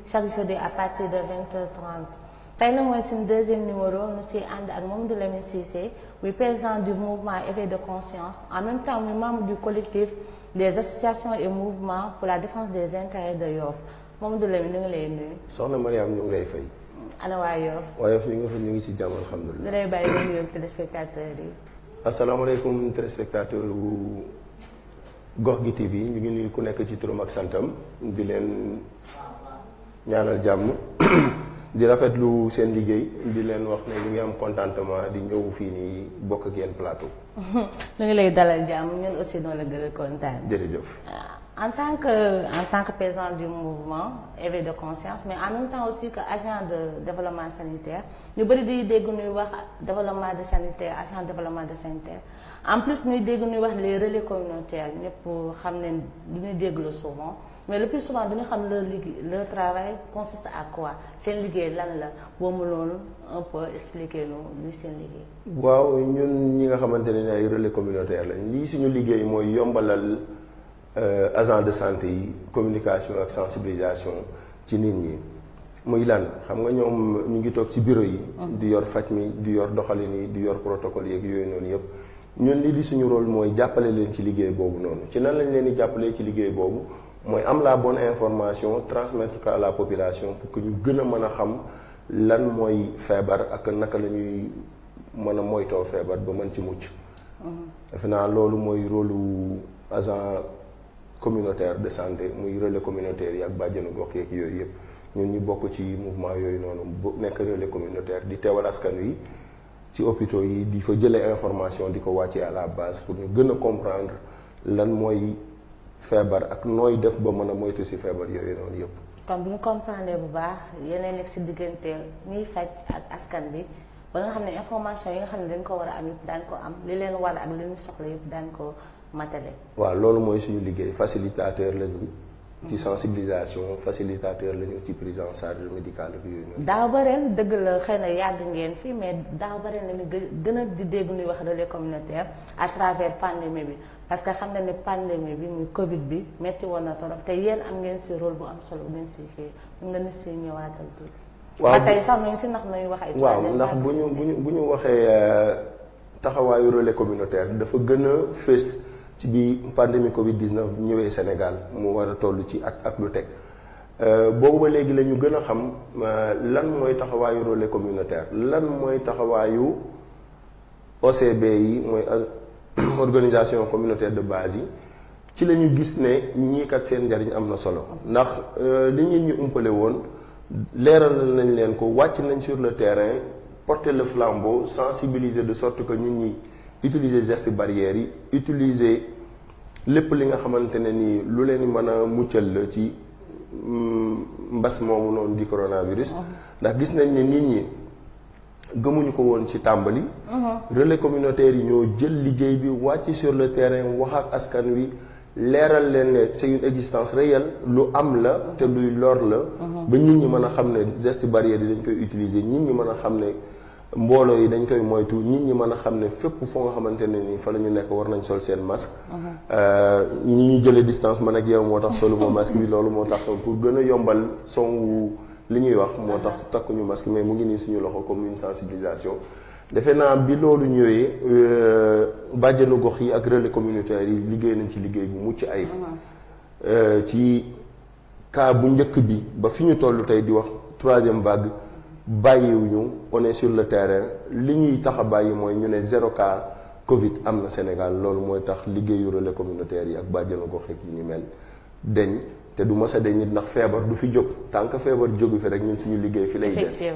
chaque jeudi à partir de 20h30 tey nag mooy suñu deuxième numéro nu si ànd ak Mamadou Lamine Cissé muy président du mouvement éveil de conscience en même temps muy membre du collectif des associations et mouvements pour la défense des intérêts de Yoff Mamadou Lamine ñu ngi lay nuyu. soxna Mariam ñu ngi lay fay. ana waa Yoff. waa Yoff ñu ngi si jàmm alhamdulilah. ñu lay bàyyi ba nuyu téléspectateurs yi. asalaamaaleykum téléspectateur wu Gox gi TV ñu ngi nuyu ku nekk ci turam ak santam di leen ñaanal jàmm di rafetlu seen liggéey di leen wax ne ñu ngi am contentement di ñëw fii nii bokk ak yéen plateau. ñu ngi lay dalal jàmm ñun aussi noo la gën a kontaan. jërëjëf. En tant que président du mouvement éveil de conscience mais en même temps aussi que agent de développement sanitaire ñu bëri di dégg ñuy wax développement de sanitaire agent de développement de sanitaire en plus ñuy dégg ñuy wax les relais communautaires ñëpp xam ne du ñuy déglu souvent mais le plus souvent du ñu xam leur travail consiste à quoi seen liggéey lan la boo mënoon un peu expliquer nu luy seen liggéey. waaw ñun ñi nga xamante ne ay relais communautaire lañ lii suñu liggéey mooy yombalal. Agent de santé yi communication ak sensibilisation ci nit ñi muy lan xam nga ñoom ñu ngi toog ci bureau yi. di yor faj mi di yor doxalin yi di yor protocole yeeg yooyu noonu yëpp ñun li di suñu rôle mooy jàppale leen ci liggéey boobu noonu ci nan lañ leen di jàppalee ci liggéey boobu mooy am la bonne information transmettre ko à la population pour que ñu gën a mën a xam lan mooy feebar ak naka la ñuy mën a moytoo feebar ba mën ci mucc. defe naa loolu mooy rôlu agent. communautaire de santé muy relais communautaire yi ak bàjjenu gox yeeg yooyu yëpp ñun ñu bokk ci mouvement yooyu noonu nekk relais communautaire di teewal askan wi ci hôpitaux yi di fa jëlee information di ko wàccee à la base pour ñu gën a comprendre lan mooy feebar ak nooy def ba mën a moytu si feebar yooyu noonu yëpp. kon bu ñu comprendre bu baax yeneen nekk si diggante ñiy faj ak askan bi ba nga xam ne information yi nga xam ne dañ ko war a am yëpp daan ko am li leen war ak li ñu soxla yëpp daan ko matale. waaw loolu mooy suñu liggéey facilitateur lañu ci sensibilisation facilitateur lañu ci prise en charge médicale ak yooyu noonu. daaw ba ren dëgg la xëy na yàgg ngeen fii mais daaw ba ren lañu gën a di dégg ñuy wax relais communautaire à travers pandémie bi parce que xam na ne pandémie bi muy Covid bi metti woon na torop te yéen am ngeen si rôle bu am solo bu ngeen si fii mun nga ni si ñëwaatal tuuti. waaw ba tey sax nañu si ndax nañu wax ay. waaw ndax bu ñu waxee taxawaayu relais communautaire dafa gën a fës. ci bi pandémie Covid 19 ñëwee Sénégal mu war a toll ci ak lu teg boobu ba léegi la ñu gën a xam lan mooy taxawaayu relais communautaire lan mooy taxawaayu OCB yi mooy organisation communautaire de base yi ci la ñu gis ne ñii kat seen njariñ am na solo ndax li ñu umpale woon leeral nañ leen ko wàcc nañ sur le terrain porter le flambeau sensibiliser de sorte que nit ñi. utiliser gestes barrières yi utiliser lépp li nga xamante ne nii lu leen mën a muccal la ci mbas moomu noonu di coronavirus. ndax gis nañ ne nit ñi gëmuñu ko woon ci tàmbali. relais communautaires yi ñoo jël liggéey bi wàcc sur le terrain wax ak askan wi leeral leen ne c'est une existence réelle lu am la te luy lor la. ba nit ñi mën a xam ne gestes barrières yi dañ koy utiliser nit ñi mën a xam ne. mbooloo yi dañ koy moytu nit ñi mën a xam ne fépp foo nga xamante ne ni fa la ñu nekk war nañ sol seen masque. ñi ñu jëlee distance man ak yow moo tax solu moo masque bi loolu moo tax pour gën a yombal songu li ñuy wax moo tax takkuñu masque mais mu ngi nii suñu loxo comme une sensibilisation. defe naa bi loolu ñëwee bàjjenu gox yi ak relais communautaire yi liggéey nañ ci liggéey bu mucc ayib. ci cas bu njëkk bi ba fi ñu toll tey di wax 3e vague. bàyyiwuñu on est sur le terrain li ñuy tax a bàyyi mooy ñu ne 0 cas Covid am na Sénégal loolu mooy tax liggéeyu relais communautaire yi ak bàjjenu gox yi ñu mel deñ te du mës a deñ nit ndax feebar du fi jóg tant que feebar jógu fi rek ñun suñu liggéey fi lay des.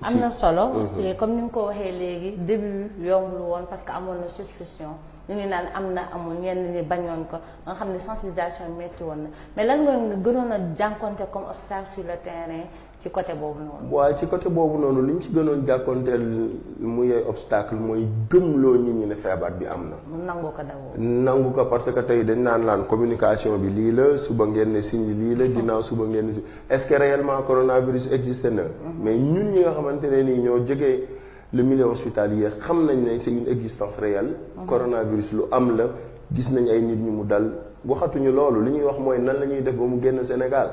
am na solo. te comme ni nga ko waxee léegi début yombul woon parce que amoon na suspicion ñu ngi naan am na amul ñenn ñi bañoon ko nga xam ne sensibilisation metti woon na mais lan nga gënoon a jànkonte comme obstacle sur le terrain ci côté boobu noonu. waaw ci côté boobu noonu li ñu ci gënoon jànkonteel muy ay obstacle mooy gëmloo nit ñi ne feebar bi am na. nangu ko dawoo. nangu ko parce que tey dañ naan communication bi lii la suba ngeen ne signe yi lii la ginnaaw suba ngeen ne est-ce que réellement coronavirus existe na. mais ñun ñi nga xamante ne nii ñoo jege le milieu hospitalier xam nañ ne c'est une existence réelle. coronavirus lu am la gis nañ ay nit ñu mu dal waxatuñu loolu li ñuy wax mooy nan la ñuy def ba mu génn Sénégal.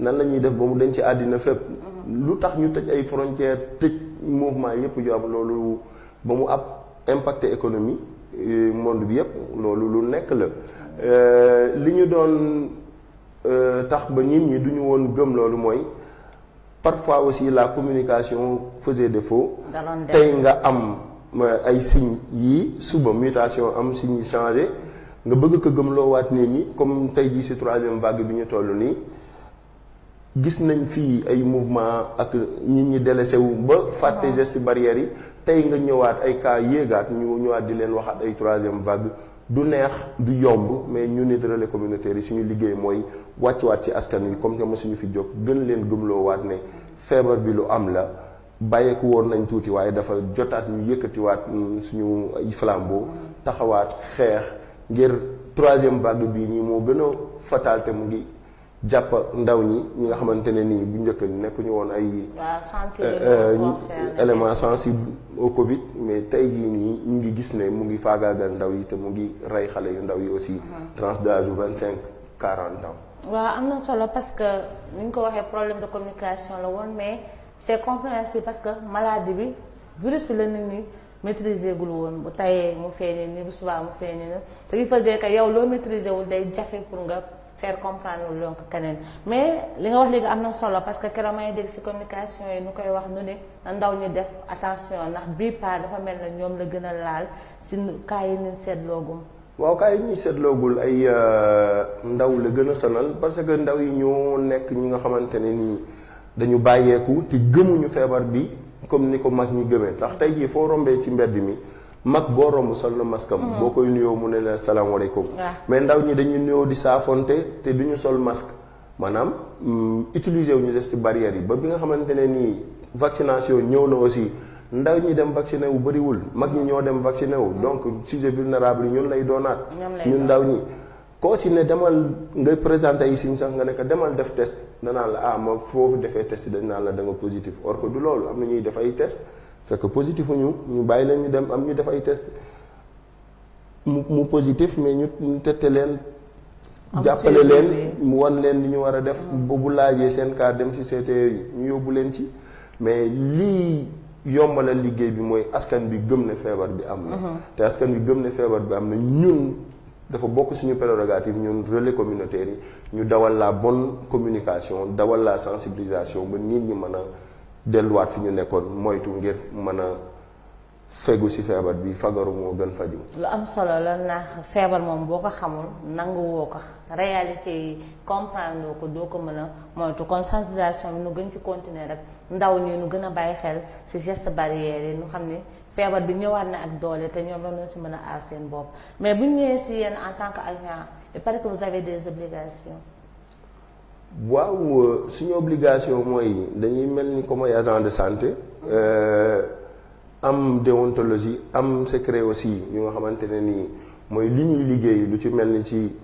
nan la ñuy def ba mu dañ ci àddina fépp. lu tax ñu tëj ay frontières tëj mouvement yëpp yu am loolu ba mu ab impacté économie monde bi yëpp loolu lu nekk la li ñu doon tax ba nit ñi duñu woon gëm loolu mooy parfois aussi la communication faisait défaut. tey nga am ay signes yii suba mutation am signes yi changé nga bëgg ko gëmloowaat nit ñi comme tey jii ci troisième vague bi ñu toll nii. gis nañ fii ay mouvement ak nit ñi délaissé wu ba fàtte geste barrières yi tey nga ñëwaat ay cas yéegaat ñu ñëwaat di leen waxaat ay troisième vague du neex du yomb mais ñu nit relais communautaire yi suñu liggéey mooy wàccuwaat ci askan wi comme que mosuñu fi jóg gën leen gëmloowaat ne feebar bi lu am la bàyyeeku woon nañ tuuti waaye dafa jotaat ñu yëkkatiwaat suñu ay flambeau taxawaat xeex ngir troisième vague bii nii moo gën a fatal te mu ngi jàpp ndaw ñi nga xamante ne nii bu njëkk nekkuñu woon ay éléments sensibles au Covid mais tey jii nii ñu ngi gis ne mu ngi faagaagal ndaw yi te mu ngi rey xale yu ndaw yi aussi tranche d'âge 25-40 ans. waaw am na solo parce que ni ñu ko waxee problème de communication la woon mais c'est compréhensible parce que maladie bi virus bi la nit ñi maîtriser gul woon bu tayee mu feeñee nii bu subaa mu feeñee nii te il faisait que yow loo maîtriser wul day jafe pour nga. faire comprendre lu donc keneen mais li nga wax léegi am na solo parce que keroog may dégg ci communication yi nu koy wax nu ne na ndaw ñu def attention ndax bii pas dafa mel na ñoom la gën a laal ci cas yi ñu seetloogum. waaw cas yi ñuy seetloogul ay ndaw la gën a sonal parce que ndaw yi ñoo nekk ñi nga xamante ne nii dañu bàyyeeku te gëmuñu feebar bi comme ni ko mag ñi gëmee ndax tey jii foo rombee ci mbedd mi. mag boo romb sol na masque am boo koy nuyoo mu ne la salaamaaleykum mais ndaw ñi dañuy nuyoo di saafonte te duñu sol masque maanaam utiliser wu ñu geste barrière yi ba bi nga xamante ne nii vaccination ñëw na aussi ndaw ñi dem vacciné wu bëriwul mag ñi ñoo dem vacciné wu donc sujet vulnérable yi ñun lay doonaat ñun ndaw ñi koo ci ne demal nga présenté ay signes sax nga ne ko demal def test danaan la ma foofu defee test dañ naan la da nga positif or que du loolu am na ñuy def ay test fekk positif ñu bàyyi leen ñu dem am ñu def ay test mu positif mais ñu tette leen jàppale leen mu wan leen li ñu war a def bu laajee seen cas dem ci CTE yi ñu yóbbu leen ci mais lii yombalal liggéey bi mooy askan bi gëm ne feebar bi am na te askan bi gëm ne feebar bi am na ñun dafa bokk suñu prérogative ñun relais communautaire yi ñu dawal la bonne communication dawal la sensibilisation ba nit ñi mën a delluwaat fi ñu nekkoon moytu ngir mën a fegu ci feebar bi fagaru moo gën faju lu am solo la ndax feebar moom boo ko xamul nangu woo ko réalité yi comprendre loo ko doo ko mën a moytu kon sensibilisation bi nu gën ci continuer rek ndaw ñi nu gën a bàyyi xel ci geste barrière yi nu xam ne feebar bi ñëwaat na ak doole te ñoom la ñu ci mën a aar seen bopp mais bu ñu ñëwee ci yéen en tant que agent il paraît que vous avez des obligations. waaw suñu obligation mooy dañuy mel ni comme ay agent de santé am déontologie am secret aussi yu nga xamante ne nii mooy li ñuy liggéey lu ci mel ni ci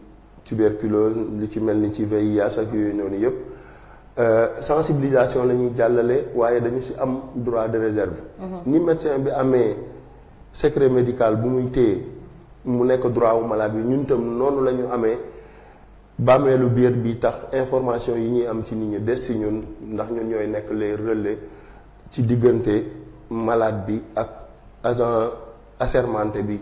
tuberculose lu ci mel ni ci VIH ak yooyu noonu yëpp sensibilisation la ñuy jàllale waaye dañu ci am droit de réserve. ni médecin bi amee secret médical bu muy téye mu nekk droit wu malade bi ñun tam noonu la ñu amee. bàmmeelu biir bi tax information yi ñuy am ci nit ñi des ci ñun ndax ñun ñooy nekk les relais ci diggante malade bi ak agent assermenté bi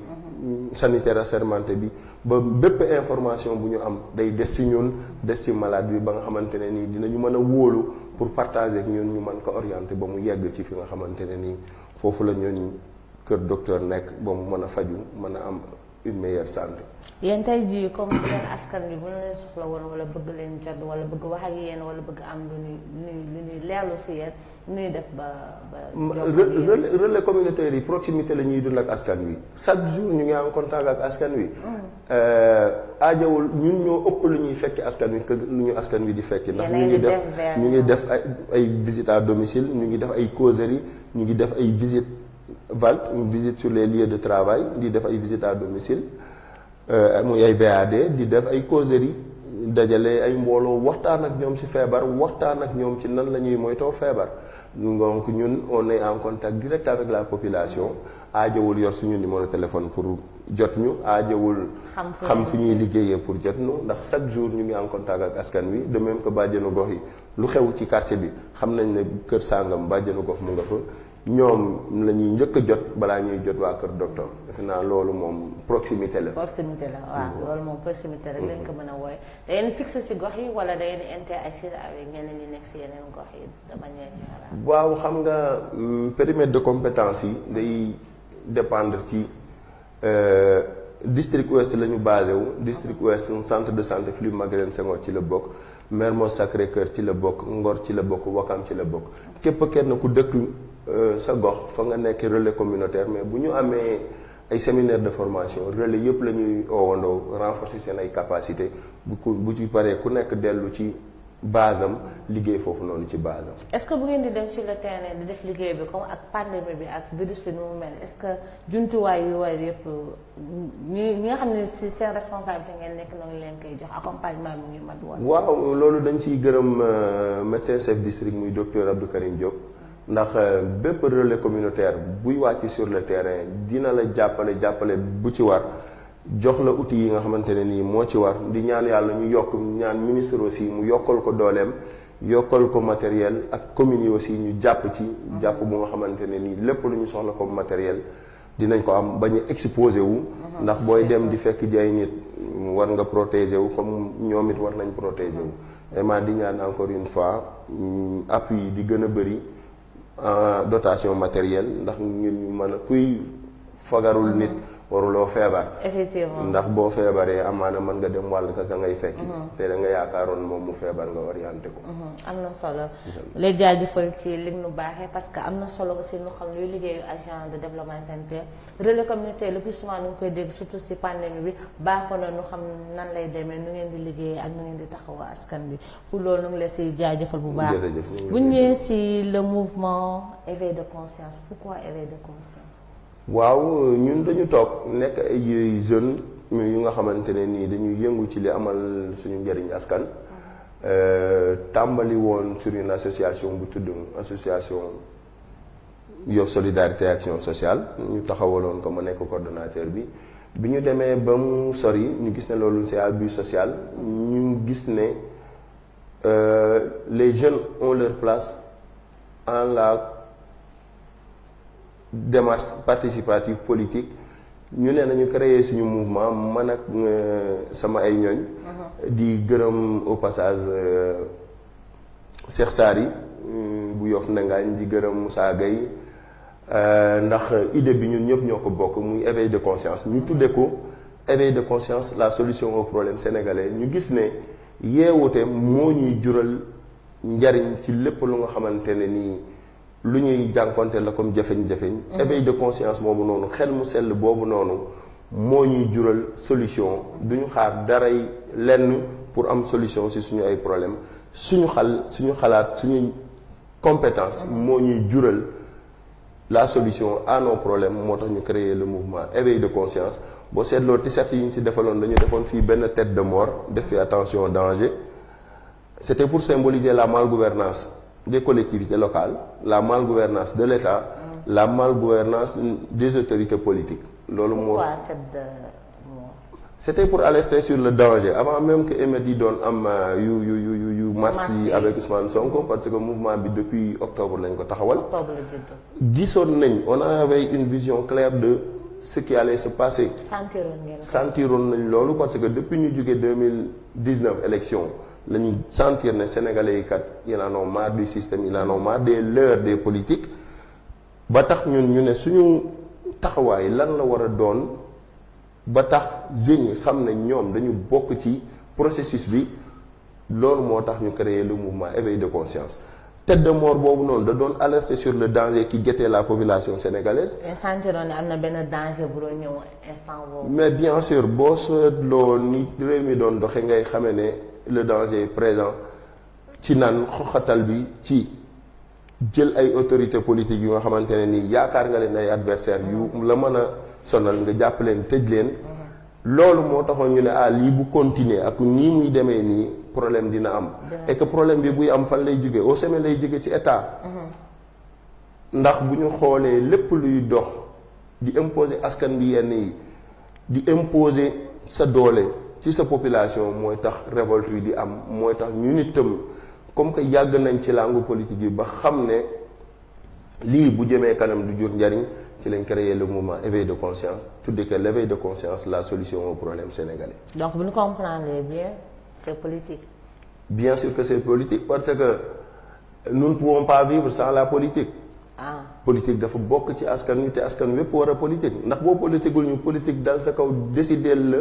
sanitaire assermenté bi ba bépp information bu ñu am day des ci ñun des ci malade bi ba nga xamante ne nii dinañu mën a wóolu pour partager ak ñun ñu mën ko orienter ba mu yegg ci fi nga xamante ne nii foofu la ñooñu kër docteur nekk ba mu mën a faju mën a am une meilleure santé. yéen tey jii comme leen askan bi bu ñu leen soxla woon wala bëgg leen jot wala bëgg wax ak yéen wala bëgg am lu ñuy leerlu ci yéen ñuy def ba. relais communautaire yi proximité la ñuy dund ak askan wi chaque jour ñu ngi en contact ak askan wi. aajawul ñun ñoo ëpp lu ñuy fekki askan wi que lu ñu askan wi di fekki. ndax ñu ngi def ay visite à domicile ñu ngi def ay causeries ñu ngi def ay visite VALT une visite sur les lieux de travail di def ay visite à domicile muy ay VAD di def ay causeries dajale ay mbooloo waxtaan ak ñoom ci feebar waxtaan ak ñoom ci nan la ñuy moytoo feebar donc ñun on est en contact direct avec la population aajowul yor suñu numéro téléphone pour jot ñu aajowul xam fi ñuy liggéey. liggéeyee pour jot ñu ndax chaque jour ñu ngi en contact ak askan wi de même que bàjjenu gox yi lu xew ci quartier bi xam nañ ne kër sàngam bàjjenu gox mu nga fa ñoom la ñuy njëkk a jot balaa ñuy jot waa kër docteur defe naa loolu moom proximité la. proximité la waaw loolu moom proximité rek lañ ko mën a wooye da ngeen fixé si gox yi wala da ngeen interagir avec ñeneen ñi nekk si yeneen gox yi de manière générale. waaw xam nga périmètre de compétence yi day dépendre ci district ouest la ñu basé wu district ouest centre de santé Philippe Maguilène Senghor ci la bokk Mermoz Sacré-Cœur ci la bokk Ngor ci la bokk Ouakam ci la bokk képp kenn ku dëkk sa gox fa nga nekk relais communautaire mais bu ñu amee ay séminaire de formation relais yëpp la ñuy oowandoo renforcer seen ay capacité bu ci paree ku nekk dellu ci base am liggéey foofu noonu ci base am. est-ce que bu ngeen di dem sur le terrain di def liggéey bi comme ak pandémie bi ak virus bi nu mu mel est-ce que jumtuwaay yu war yëpp ñi nga xam ne si seen responsabilité ngeen nekk noonu leen koy jox accompagnement bi ngi mat woon. waaw loolu dañ ciy gërëm médecin chef district muy docteur Abdou Karim Diop ndax bépp relais communautaire buy wàcc sur le terrain dina la jàppale bu ci war. jox la outil yi nga xamante ne nii moo ci war di ñaan yàlla ñu yokk ñaan ministre aussi mu yokkal ko dooleem yokkal ko matériel ak communes yi aussi ñu jàpp ci jàpp bu nga xamante ne nii lépp lu ñu soxla comme matériel dinañ ko am bañ a exposé wu ndax booy dem di fekk ji ay nit war nga protéger wu comme ñoom it war nañ protéger wu vraiment di ñaan encore une fois appui yi di gën a bëri en dotation matérielle ndax ñu mën a kuy fagarul nit waruloo feebar. effectivement ndax boo feebaree amaana mën nga dem wàll ka ngay fekk. te da nga yaakaaroon moom mu feebar nga orienté ko. am na solo. lay jaajëfal ci li nu baaxee parce que am na solo aussi ñu xam luy liggéeyu agent de développement sanitaire relais communautaire le plus souvent ñu ngi koy dégg surtout si pandémie bi baaxoon na ñu xam nan lay demee nu ngeen di liggéeyee ak nu ngeen di taxawu askan bi pour loolu ñu ngi lay si jaajëfal bu baax. bu ñu ñëwee si le mouvement éveil de conscience pourquoi éveil de conscience. waaw ñun dañu toog nekk ay jeunes yu nga xamante ne nii dañuy yëngu ci li amal suñu njëriñ askan. tàmbali woon sur une association bu tudd association Yoff Solidarité Action Sociale ñu taxawaloon ko ma nekk coordonnateur bi ñu demee ba mu sori ñu gis ne loolu c'est abus social ñu gis ne les jeunes ont leur place en la démarche participative politique ñu ne nañu créer suñu mouvement man ak sama ay ñooñ di gërëm au passage Cheikh Sary bu Yoff Ndangaañ di gërëm Moussa Gueye ndax idée bi ñun ñëpp ñoo ko bokk muy éveil de conscience ñu tudde ko éveil de conscience la solution au problème sénégalais ñu gis ne yeewute moo ñuy jural njariñ ci lépp lu nga xamante ne nii lu ñuy jànkonte la comme jafeñ-jafeñ éveil de conscience boobu noonu xel mu sell boobu noonu moo ñuy jural solution duñu xaar daray lenn pour am solution ci suñu ay problème suñu xalaat suñu compétence moo ñuy jural la solution à nos problèmes moo tax ñu créer le mouvement éveil de conscience boo seetloo t-shirt yi ñu ci defaloon dañu defoon fii benn tête de mort def fi attention danger c'était pour symboliser la malgouvernance des collectivités locales, la malgouvernance de l'État, la malgouvernance des autorités politiques. Pourquoi tête de mort? C'était pour alerter sur le danger avant même que émeutes yi doon am yu mars yi avec Ousmane Sonko parce que mouvement bi depuis octobre lañ ko taxawal. gisoon nañ on avait une vision claire de ce qui allait se passer. sentiroon nañ loolu parce que depuis ñu jógee 2019 élection lañu sentir ne sénégalais yi kat ils en ont marre du système ils en ont marre des leurs des politiques ba tax ñun ñu ne suñu taxawaay lan la war a doon ba tax jeunes yi xam ne ñoom dañu bokk ci processus bi loolu moo tax ñu créer le mouvement éveil de conscience tête de mort boobu noonu da doon alerter sur le danger qui guettait la population sénégalaise. mais sentiroon ne am na benn danger bu doon ñëw instant boobu. mais bien sûr boo seetloo ni réew mi doon doxe ngay xamee ne le danger est présent ci naan xoxatal bi ci jël ay autorités politiques yu nga xamante ne nii yaakaar nga leen ay adversaires yu la mën a sonal nga jàpp leen tëj leen loolu moo taxoon ñu ne lii bu continuer ak nii muy demee nii problème dina am et que problème bi buy am fan lay jóge au sommet lay jóge ci état ndax bu ñu xoolee lépp luy dox di imposer askan bi yenn yi di imposer sa doole ci sa population mooy tax révolte yi di am mooy tax ñu nit tam comme que yàgg nañ ci langue politique yi ba xam ne lii bu jëmee kanam du jur njariñ ci lañ créé le mouvement éveil de conscience tudde que l'éveil de conscience la solution au problème sénégalais. Donc bu ñu comprendre bien c'est politique. Bien sûr que c'est politique parce que nous ne pouvons pas vivre sans la politique. Ah. Politique dafa bokk ci askan wi te askan wépp war a politique ndax boo politiqueul ñu politique dal sa kaw décider la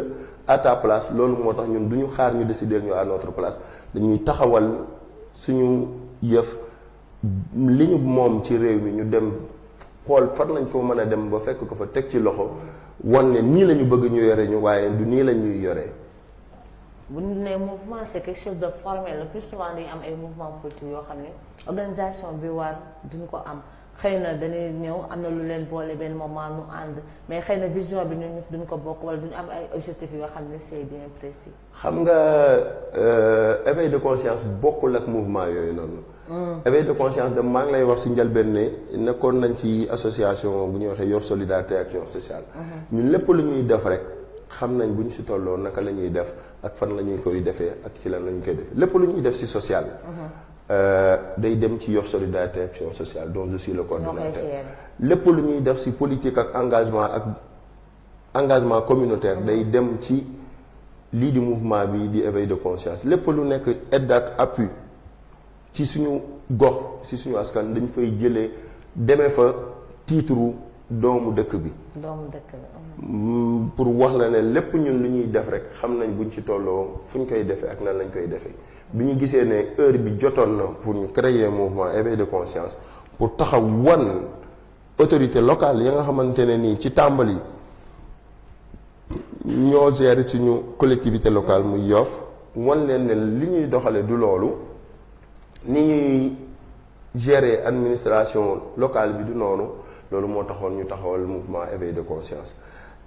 à ta place loolu moo tax ñun du ñu xaar ñu décider ñu à notre place dañuy taxawal suñu yëf li ñu moom ci réew mi ñu dem xool fan lañ ko mën a dem ba fekk ko fa teg ci loxo wan ne nii la ñu bëgg ñu yore ñu waaye du nii la ñuy yoree. bu ñu nee mouvement c'est quelque chose de formel le plus souvent dañuy am ay mouvement politique yoo xam ne organisation bi war duñ ko am xëy na dañuy ñëw am na lu leen boole benn moment nu ànd mais xëy na vision bi ñun ñëpp duñ ko bokk wala duñu am ay objectifs yoo xam ne c'est bien précis. xam nga éveil de conscience bokkul ak mouvement yooyu noonu. éveil de conscience de maa ngi lay wax si njëlbeen ne nekkoon nañ ci association bu ñuy waxee Yoff Solidarité Action Sociale. ñun lépp lu ñuy def rek. xam nañ bu ñu si tolloo naka la ñuy def ak fan la ñuy koy defee ak ci lan la ñu koy defee lépp lu ñuy def si social. day dem ci Yoff Solidarité Action Sociale dont je suis le coordinateur. lépp lu ñuy def si politique ak engagement communautaire day dem ci lii di mouvement bi di éveil de conscience lépp lu nekk aide ak appui ci suñu gox si suñu askan dañ fay jëlee demee fa titre doomu dëkk bi. doomu dëkk bi. pour wax la ne lépp ñun lu ñuy def rek xam nañ buñ ci tolloo fu ñu koy defee ak nan lañ koy defee bi ñu gisee ne heure bi jotoon na pour ñu créer mouvement éveil de conscience pour taxaw wan autorité locale ya nga xamante ne nii ci tàmbali ñoo gérer suñu collectivité locale muy Yoff wan leen ne li ñuy doxale du loolu ni ñuy gérer administration locale bi du noonu loolu moo taxoon ñu taxawal mouvement éveil de conscience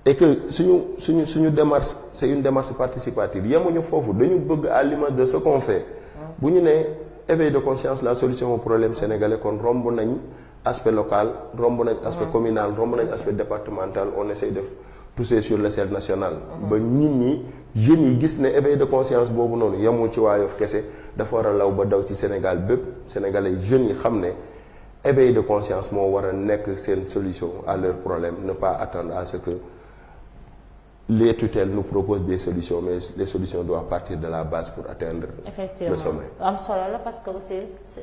et que suñu démarche c'est une démarche participative yemuñu foofu dañu bëgg à l'image de ce qu'on fait bu ñu nee éveil de conscience la solution au problème sénégalais kon romb nañ aspect local romb nañ aspect communal romb nañ aspect départemental on essaie de toucher sur l'échelle nationale ba nit ñi jeunes yi gis ne éveil de conscience boobu noonu yemul ci waa Yoff kese dafa war a law ba daw ci Sénégal bépp sénégalais jeunes yi xam ne éveil de conscience moo war a nekk seen solution à leurs problèmes ne pas attendre à ce que les tutelles nous proposent des solutions mais les solutions doivent partir de la base pour atteindre le sommet. am solo la parce que aussi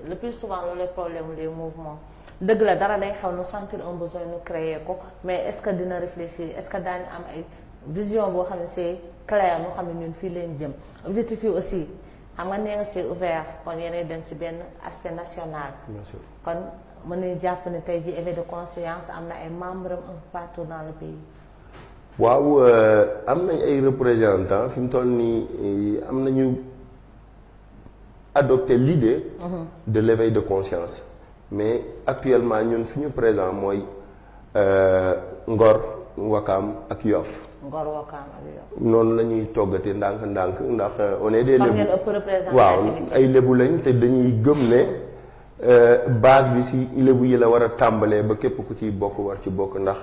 le plus souvent loolu les problèmes les mouvements dëgg la dara day xaw nu sentir un besoin nu créer ko mais est-ce que dina réfléchir est-ce que daañu am ay vision boo xam ne c'est clair ñu xam ne ñun fii leen jëm objectif yi aussi xam nga nee nga c'est ouvert kon yéenay dem ci benn aspect national. Bien sûr. kon mën nañu jàpp ne tey jii éveil de conscience am na ay membres un peu partout dans le pays. waaw am nañ ay représentants fi mu toll nii am nañu adopté l'idée de l'éveil de conscience mais actuellement ñun fi ñu présent mooy Ngor Wakaam ak Yoff. Ngor Wakaam ak Yoff. noonu la ñuy toggatee ndànk-ndànk ndax on est des kon lébu ngeen ëpp représentation waaw ay lébu lañ te dañuy gëm ne base bi si lébu yi la war a tàmbalee ba képp ku ciy bokk war ci bokk ndax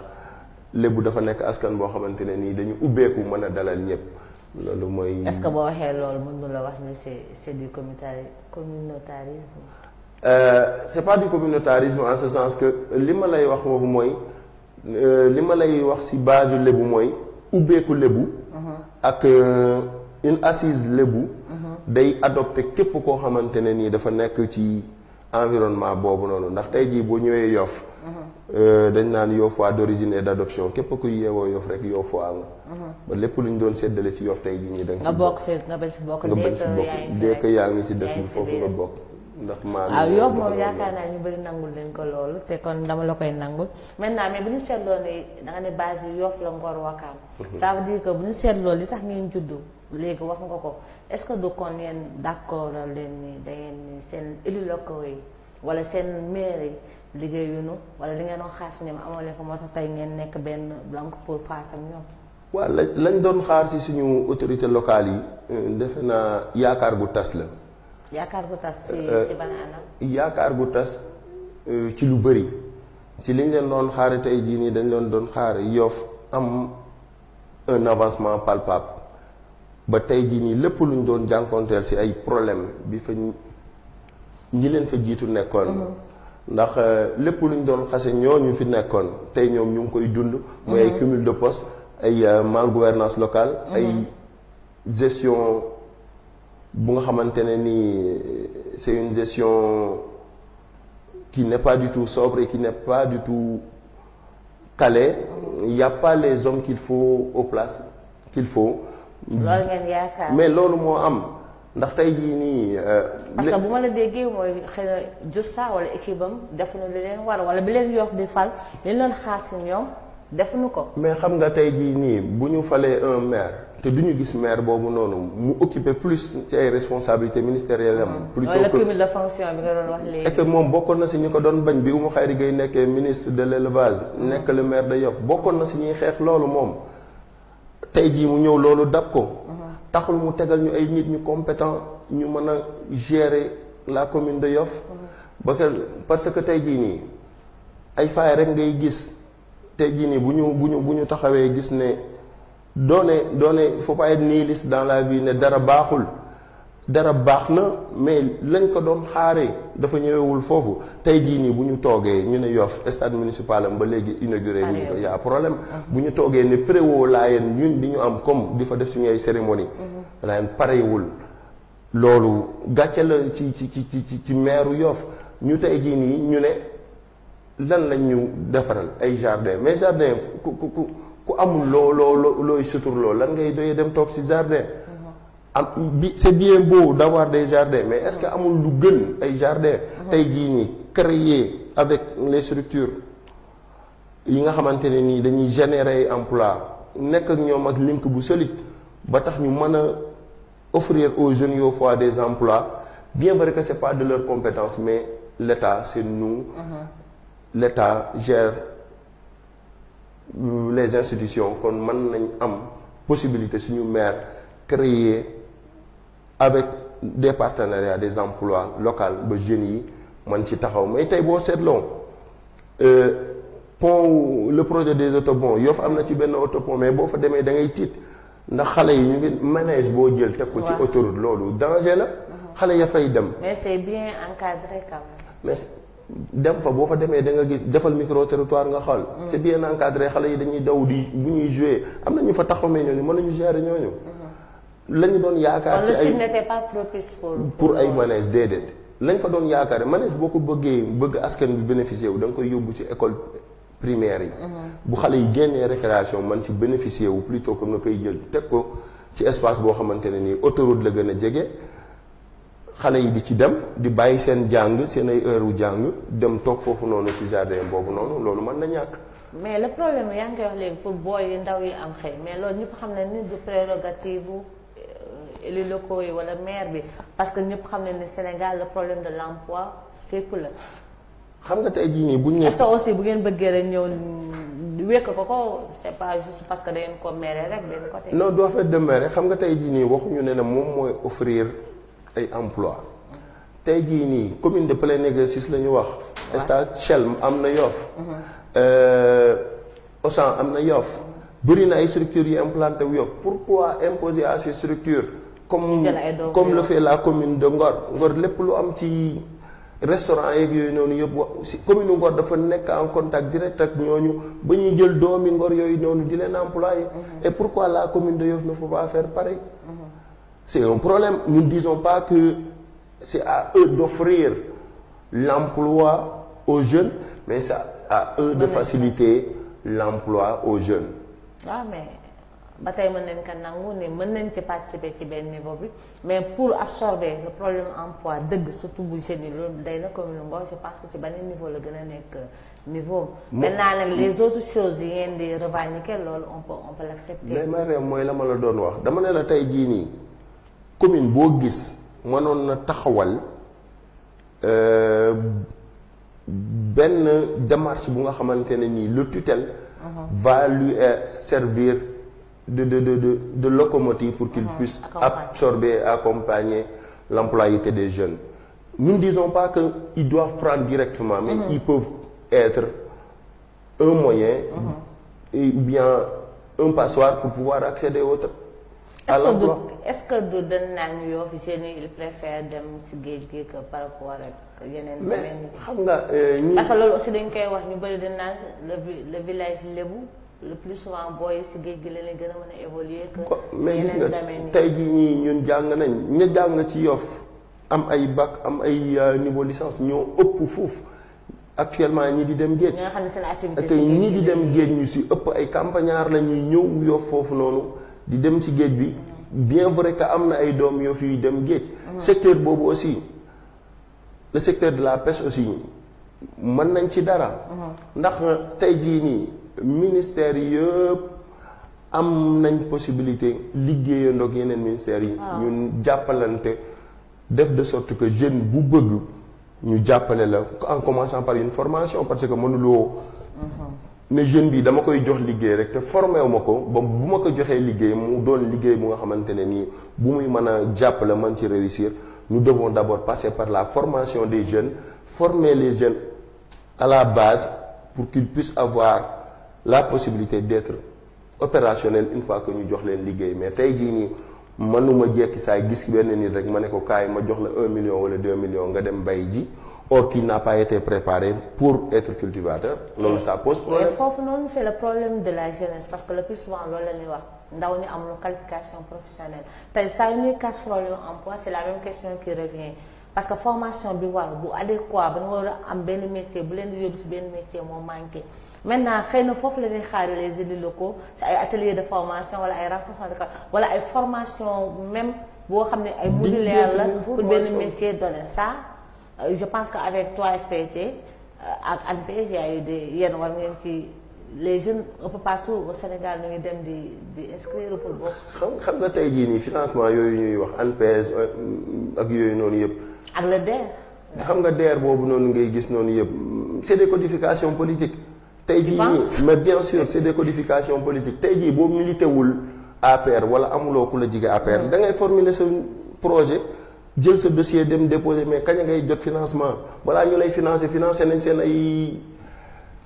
lébu dafa nekk askan boo xamante ne nii dañu ubbeeku mën a dalal ñëpp loolu mooy. est-ce que boo waxee loolu mën nga la wax ni c'est du communautarisme. C'est pas du communautarisme en ce sens que li ma lay wax foofu mooy li ma lay wax ci base lébu mooy ubbeeku lébu. ak une assise lébu. day adopté képp koo xamante ne nii dafa nekk ci environnement boobu noonu ndax tey jii boo ñëwee Yoff. dañ naan Yoffois d'origine et d'adoption képp kuy yeewoo Yoff rek Yoffois nga. ba lépp lu ñu doon séddale ci Yoff tey jii ñi da nga. nga bokk fi nga bañ fi bokk. dès que yaa ngi ci dëkk bi foofu nga bokk. ndax waaw Yoff moom yaakaar naa ñu bëri nangul leen ko loolu te kon dama la koy nangul maintenant mais bu ñu seetloo ne da nga ne base yi Yoff la Ngor Wakaam. ça veut dire que bu ñu seetloo li tax ngeen juddu léegi wax nga ko est-ce que du kon yéen d'accord leen ni da ngeen ni seen élus locaux yi wala seen maire yi liggéeyuñu wala li ngeen doon xaar si ñoom amoo leen ko moo tax tey ngeen nekk benn blanc pour face ak ñoom. waaw lañ doon xaar si suñu autorité locale yi defe naa yaakaar gu tas la. yaakaar gu tas si ban anam. yaakaar gu tas ci lu bëri ci liñ leen doon xaare tey jii nii dañ leen doon xaar Yoff am un avancement palpable ba tey jii nii lépp lu ñu doon jànkonteel ci ay problème bi fa ñi leen fa jiitu nekkoon. ndax lépp lu ñu doon xase ñooñu fi nekkoon tey ñoom ñu ngi koy dund. mooy ay cumul de poste ay mal gouvernance locale. ay gestion bu nga xamante ne ni c'est une gestion qui n'est pas du tout sobre et qui n'est pas du tout calée. Il y a pas les hommes qu'il faut aux places qu'il faut. loolu ngeen yaakaar. mais loolu moo am ndax tey jii nii. parce que bu ma la déggee mooy xëy na Justa wala équipe am defuñu li leen war wala bi leen Yoff di fal li leen xaar si ñoom defuñu ko. mais xam nga tey jii nii bu ñu falee un maire te du ñu gis maire boobu noonu mu occuper plus ci ay responsabilités ministérielles am. plutôt que cumul de fonction bi nga doon wax léegi. et que moom bokkoon na si ñu ko doon bañ bi Oumou Khayri Gaye nekkee ministre de l'élevage. nekk le maire de Yoff bokkoon na si ñuy xeex loolu moom. tey jii mu ñëw loolu dab ko. taxul mu tegal ñu ay nit ñu compétent ñu mën a gérer la commune de Yoff. parce que tey jii nii ay faay rek ngay gis tey jii nii bu ñu taxawee gis ne doone faut pas être nihiliste dans la vie ne dara baaxul dara baax na mais lañ ko doon xaaree dafa ñëwewul foofu tey jii nii bu ñu toogee ñu ne Yoff stade municipal am ba léegi inauguré ñu ko y'a problème. bu ñu toogee ne préwoo Laayeen ñun bi ñu am comme di fa def suñu ay cérémonie. Laayeen parewul loolu gàcce la ci meeru Yoff ñu tey jii nii ñu ne lan lañ ñu defaral ay jardin mais jardin ku amul looy suturloo lan ngay doyee dem toog ci jardin. C'est bien beau d'avoir des jardins mais est-ce que amul lu gën ay jardin. tey jii nii créer avec les structures yi nga xamante ne nii dañuy générer emploi nekk ak ñoom ak link bu solide ba tax ñu mën a offrir aux jeunes yoo fois des emplois bien vrai que c'est pas de leur compétence mais l'État c'est nous. L'État gère les institutions kon mën nañ am possibilité suñu maire créer avec des partenariats des emplois locaux ba jeunes yi man ci taxaw mais tey boo seetloo pont le projet des autoponts Yoff am na ci benn autopont mais boo fa demee da ngay tiit ndax xale yi ñu ngi manège boo jël teg ko ci autoroute loolu danger la xale ya fay dem. mais c'est bien encadré quand même. mais dem fa boo fa demee da nga gis defal micro territoire nga xool. c'est bien encadré xale yi dañuy daw di bu ñuy jouer am na ñu fa taxaw mais ñooñu mën nañu gérer ñooñu. lañu doon yaakaar ci ay le site n'était pas propice pour ay manège déedéet lañ fa doon yaakaar manège boo ko bëgg askan bi bénéficier wu da nga koy yóbbu ci école primaire yi. bu xale yi génnee récréation man ci bénéficier wu plutôt que nga koy jël teg ko ci espace boo xamante ne nii autoroute la gën a jege xale yi di ci dem di bàyyi seen jàng seen ay heure wu jàng dem toog foofu noonu ci jardin boobu noonu loolu mën na ñàkk. mais le problème yaa ngi koy wax léegi pour booy yi ndaw yi am xëy mais loolu ñëpp xam ne ni du prérogative élus locaux yi wala maire bi parce que ñëpp xam ne ni Sénégal le problème de l'emploi fépp la. xam nga tey jii nii bu ñu. est-ce que aussi bu ngeen bëggee rek ñëw wékk ko c'est pas juste parce que da ngeen ko maire rek benn côté. non doo fait de maire xam nga tey jii nii waxuñu ne moom mooy offrir ay emploi tey jii nii commune de plein exercice la ñu wax. stade Shell am na Yoff. Auchan am na Yoff. bëri na ay structures yi implanté wu Yoff pourquoi imposer à ces structures. comme le fait la commune de Ngor lépp lu am ci restaurant yeeg yooyu noonu yëpp si commune Ngor dafa nekk en contact direct ak ñooñu ba ñuy jël doomi Ngor yooyu noonu di leen employer. et pourquoi la commune de Yoff ne peut pas faire pareil. c'est un problème nous ne disons pas que c'est à eux d'offrir l'emploi aux jeunes mais c'est à eux de faciliter l'emploi aux jeunes. waaw mais ba tey mën nañ ko nangu ne mën nañ ci participer ci benn niveau bi mais pour absorber le problème emploi dëgg surtout bu jeunes yi loolu day na commune Ngor je pense que ci benn niveau la gën a nekk niveau. maintenant nag les autres choses yi ngeen di revendiquer loolu on peut l'accepter. mais ma réew mooy la ma la doon wax dama ne la tey jii nii commune boo gis mënoon na taxawal benn démarche bu nga xamante ne nii le tutelle. va lui servir de locomotive pour qu'il puisse absorber, accompagner l'employabilité des jeunes. Nous ne disons pas qu'ils doivent prendre directement, mais ils peuvent être un moyen ou bien un passoire pour pouvoir accéder à l'emploi. est-ce que du dañ naan yoo fi jeunes yi ils préfèrent dem si géej gi que par rapport ak yeneen. mais xam nga parce que loolu aussi dañ koy wax ñu bëri dañ naan le village lébu le plus souvent booy si géej gi la leen gën a mën a évoluer que. mais gis nga tey jii ñii ñun jàng nañ ña jàng ci Yoff am ay bac am ay niveau licence ñoo ëpp fuuf actuellement ñi di dem géej. ñi nga xam ne seen activité ak ñi di dem géej ñu si ëpp ay campagnards la ñuy ñëw Yoff foofu noonu di dem ci géej bi bien vrai que am na ay doom Yoff yuy dem géej. secteur boobu aussi le secteur de la pêche aussi mën nañ ci dara. ndax tey jii nii ministères yëpp am nañ possibilité liggéeyandoo ak yeneen ministères yi. ñun jàppalante def de sorte que jeune bu bëgg ñu jàppale la en commençant par une formation parce que mënuloo. ne jeune bi dama koy jox liggéey rek te formé wu ma ko ba bu ma ko joxee liggéey mu doon liggéey bu nga xamante ne nii bu muy mën a jàppale mën ci réussir nous devons d'abord passer par la formation des jeunes former les jeunes à la base pour qu'ils puissent avoir la possibilité d'être opérationnels une fois que ñu jox leen liggéey mais tey jii nii mënuma jekki saay gis benn nit rek ma ne ko kaay ma jox la 1 million wala 2 millions nga dem bay ji or qui n'a pas été préparé pour être cultivateur. loolu ça pose problème. et foofu noonu c'est le problème de la jeunesse parce que le plus souvent loolu la ñuy wax ndaw ñi amul qualification professionnelle tey saa yu ñuy casse problème emploi c'est la même question qui revient parce que formation bi war bu adéquat ba nga war a am benn métier bu leen di yóbbu si benn métier moo manqué. maintenant xëy na foofu la ñuy xaar les élus locaux si ay ateliers de formation wala ay renforcement de wala ay formation même boo xam ne ay modulaire la pour benn métier donné ça. Je pense qu'avec toi FPT ak ANPEJ y a eu des yéen war ngeen ci les jeunes un peu partout au Sénégal ñu ngi dem di inscrire pour bokk. xam nga tey jii nii financement yooyu ñuy wax ANPEJ ak yooyu noonu yëpp. ak le DER. xam nga DER boobu noonu ngay gis noonu yëpp c'est des codifications politiques. tey jii nii mais bien sûr c'est des codifications politiques tey jii boo milité wul APR wala amuloo ku la jige APR da ngay formuler sa projet. jël sa dossier dem déposer mais kañ ngay jot financement balaa ñu lay financer nañ seen ay.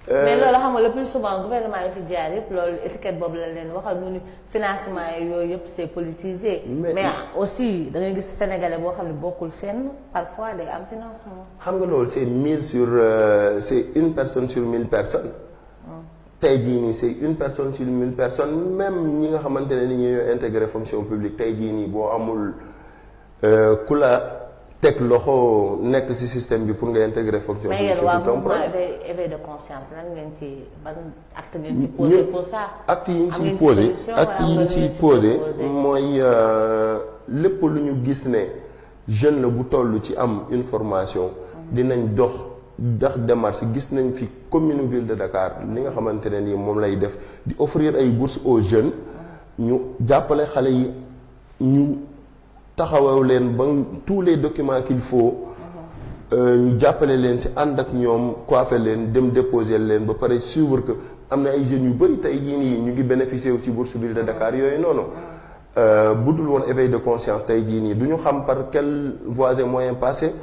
mais loolu xam nga le plus souvent gouvernement yi fi jaar yëpp loolu étiquette boobu la leen waxal ñu ni financement yi yooyu yëpp c'est politisé. mais aussi da ngay gis sénégalais boo xam ne bokkul fenn parfois day am financement. xam nga loolu c'est 1000 sur c'est une personne sur 1000 personnes. tey jii nii c'est une personne sur 1000 personnes même ñi nga xamante ne ni ñoo intégré fonction publique tey jii nii boo amul. ku la teg loxo nekk ci système bi pour nga intégrer fonction publique. mais yéen waa mouvement éveil de conscience lan ngeen ci ban acte ngeen ci posé pour ça. acte yi ñu ciy posé mooy lépp lu ñu gis ne jeune la bu toll ci am une formation. dinañ dox démarche gis nañ fi commune ville de Dakar li nga xamante ne nii moom lay def di offrir ay bourses aux jeunes. ñu jàppale xale yi ñu. taxawaw leen ba tous les documents qu'il faut ñu jàppale leen ci ànd ak ñoom coiffer leen dem déposer leen ba pare suivre que am na ay jeunes yu bëri tey jii nii ñu ngi bénéficier wu ci bourse ville de Dakar yooyu noonu bu dul woon éveil de conscience tey jii nii du ñu xam par quel voies et moyens passer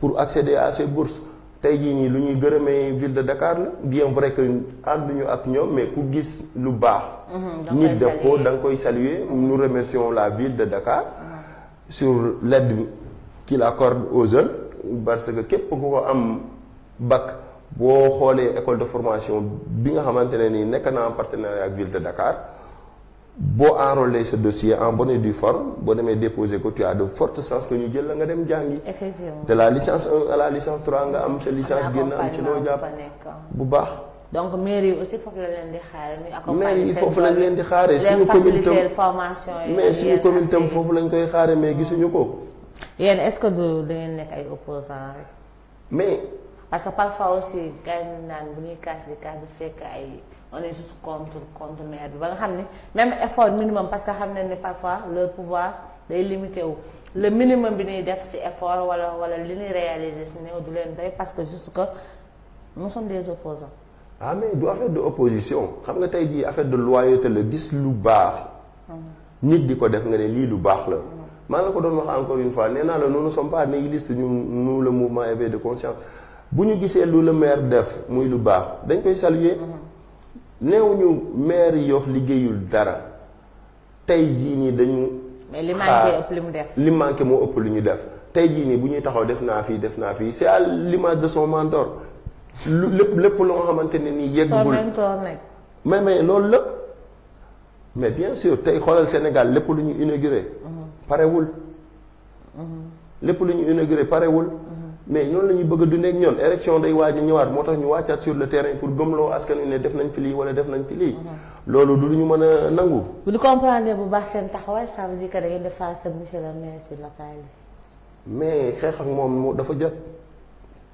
pour accéder à ces bourses tey jii nii lu ñuy gërëmee ville de Dakar la bien vrai que ànduñu ak ñoom mais ku gis lu baax nit def ko da nga koy saluer nous remercions la ville de Dakar sur l'aide qu'il accorde aux jeunes parce que képp ku ko am bac boo xoolee école de formation bi nga xamante ne nii nekk na en partenariat ak ville de Dakar boo enrôler ce dossier en bonne et due forme boo demee déposer ko tu as de fortes chances que ñu jël la nga dem jàngi. effectivement de la licence 1 à la licence 3 nga am sa licence génn am ci loo jàpp bu baax. donc mairie yi aussi foofu la leen di xaare ñu accompagner mairie yi foofu lañ leen di xaare suñu commune tam formation yi mais suñu commune tam foofu lañ koy xaare mais gisuñu ko. yéen est-ce que du da ngeen nekk ay opposants rek. mais. parce que parfois aussi gars yi naan bu ñuy casse di fekk ay on est juste contre maire bi ba nga xam ne même effort minimum parce que xam nañ ne parfois leur pouvoir day limité wu le minimum bi ñuy def ci effort wala li ñuy réaliser ci néew du leen doy parce que juste que nous sommes des opposants. ah mais du affaire de opposition xam nga tey jii affaire de loyauté la gis lu baax. nit di ko def nga ne lii lu baax la. maa la ko doon wax encore une fois nee naa la nous ne sommes pas nihilistes nous le mouvement éveil de conscience bu ñu gisee lu le maire def muy lu baax dañ koy saluer. néew ñu maire Yoff liggéeyul dara tey jii nii dañu. mais li manqué ëpp li mu def. li manqué moo ëpp li ñu def tey jii nii bu ñuy taxaw def naa fii c'est à l'image de son mentor lépp loo xamante ne nii yeggul. mais loolu la mais bien sûr tey xoolal Sénégal lépp lu ñu inauguré. parewul. lépp lu ñu inauguré parewul. mais ñoonu la ñuy bëgg a dundee ak ñoon élection day waaj a ñëwaat moo tax ñu wàccaat sur le terrain pour gëmloo askan wi ne def nañ fi lii wala def nañ fi lii. loolu du lu ñu mën a nangu. bu ñu comprendre bu baax seen taxawaay ça veut dire que da ngeen di face ak monsieur le maire ci local yi. mais xeex ak moom dafa jot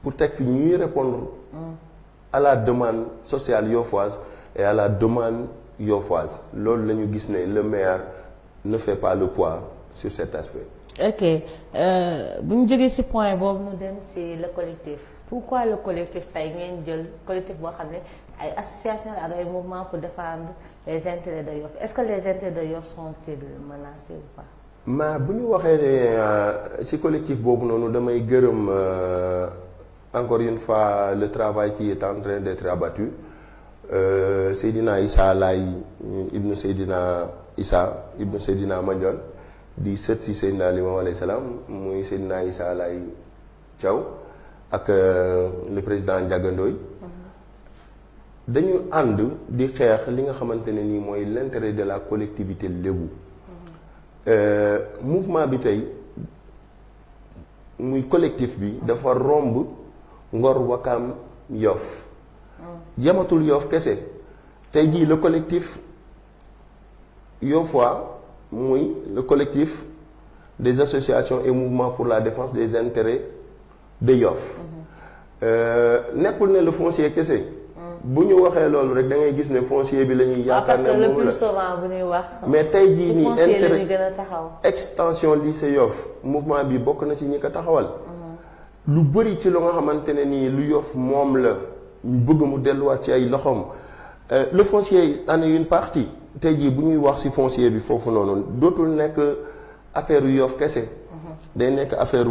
pour teg fi ñuy répondre à la demande sociale yoffoise et à la demande yoffoise loolu la ñu gis ne le maire ne fait pas le poids sur cet aspect. ok bu ñu jógee ci point boobu ñu dem ci le collectif pourquoi le collectif tey ngeen jël collectif boo xam ne ay association ak ay mouvement pour défendre les intérêts de Yoff est-ce que les intérêts de Yoff sont-ils menacés ou pas. ma bu ñu waxee ne ci collectif boobu noonu damay gërëm encore une fois le travail qui est en train d'être abattu Seydina Issa Laye ibnu Seydina Issa ibnu Seydina Mandione di sët ci Seydina Limamou alayhi salaam muy Seydina Issa Laye Thiaw ak le président Ndiaga Ndoye dañu ànd di xeex li nga xamante ne nii mooy l'intérêt de la collectivité lébu. Mouvement bi tey muy collectif bi dafa romb Ngor Wakam Yoff yamatul Yoff kese tey jii le collectif Yoffois muy le collectif des associations et mouvements pour la défense des intérêts de Yoff nekkul ne le foncier kese bu ñu waxee loolu rek da ngay gis ne foncier bi la ñuy yaakaar ne moom la parce que le plus souvent bu ñuy wax. mais tey jii nii intérêt gën a taxaw. extension lycée Yoff mouvement bi bokk na ci ñi ko taxawal. lu bëri ci lu nga xamante ne nii lu Yoff moom la ñu bëgg mu delluwaat ci ay loxoom le foncier en est une partie tey jii bu ñuy wax ci foncier bi foofu noonu dootul nekk affaire yu Yoff kese. day nekk affaire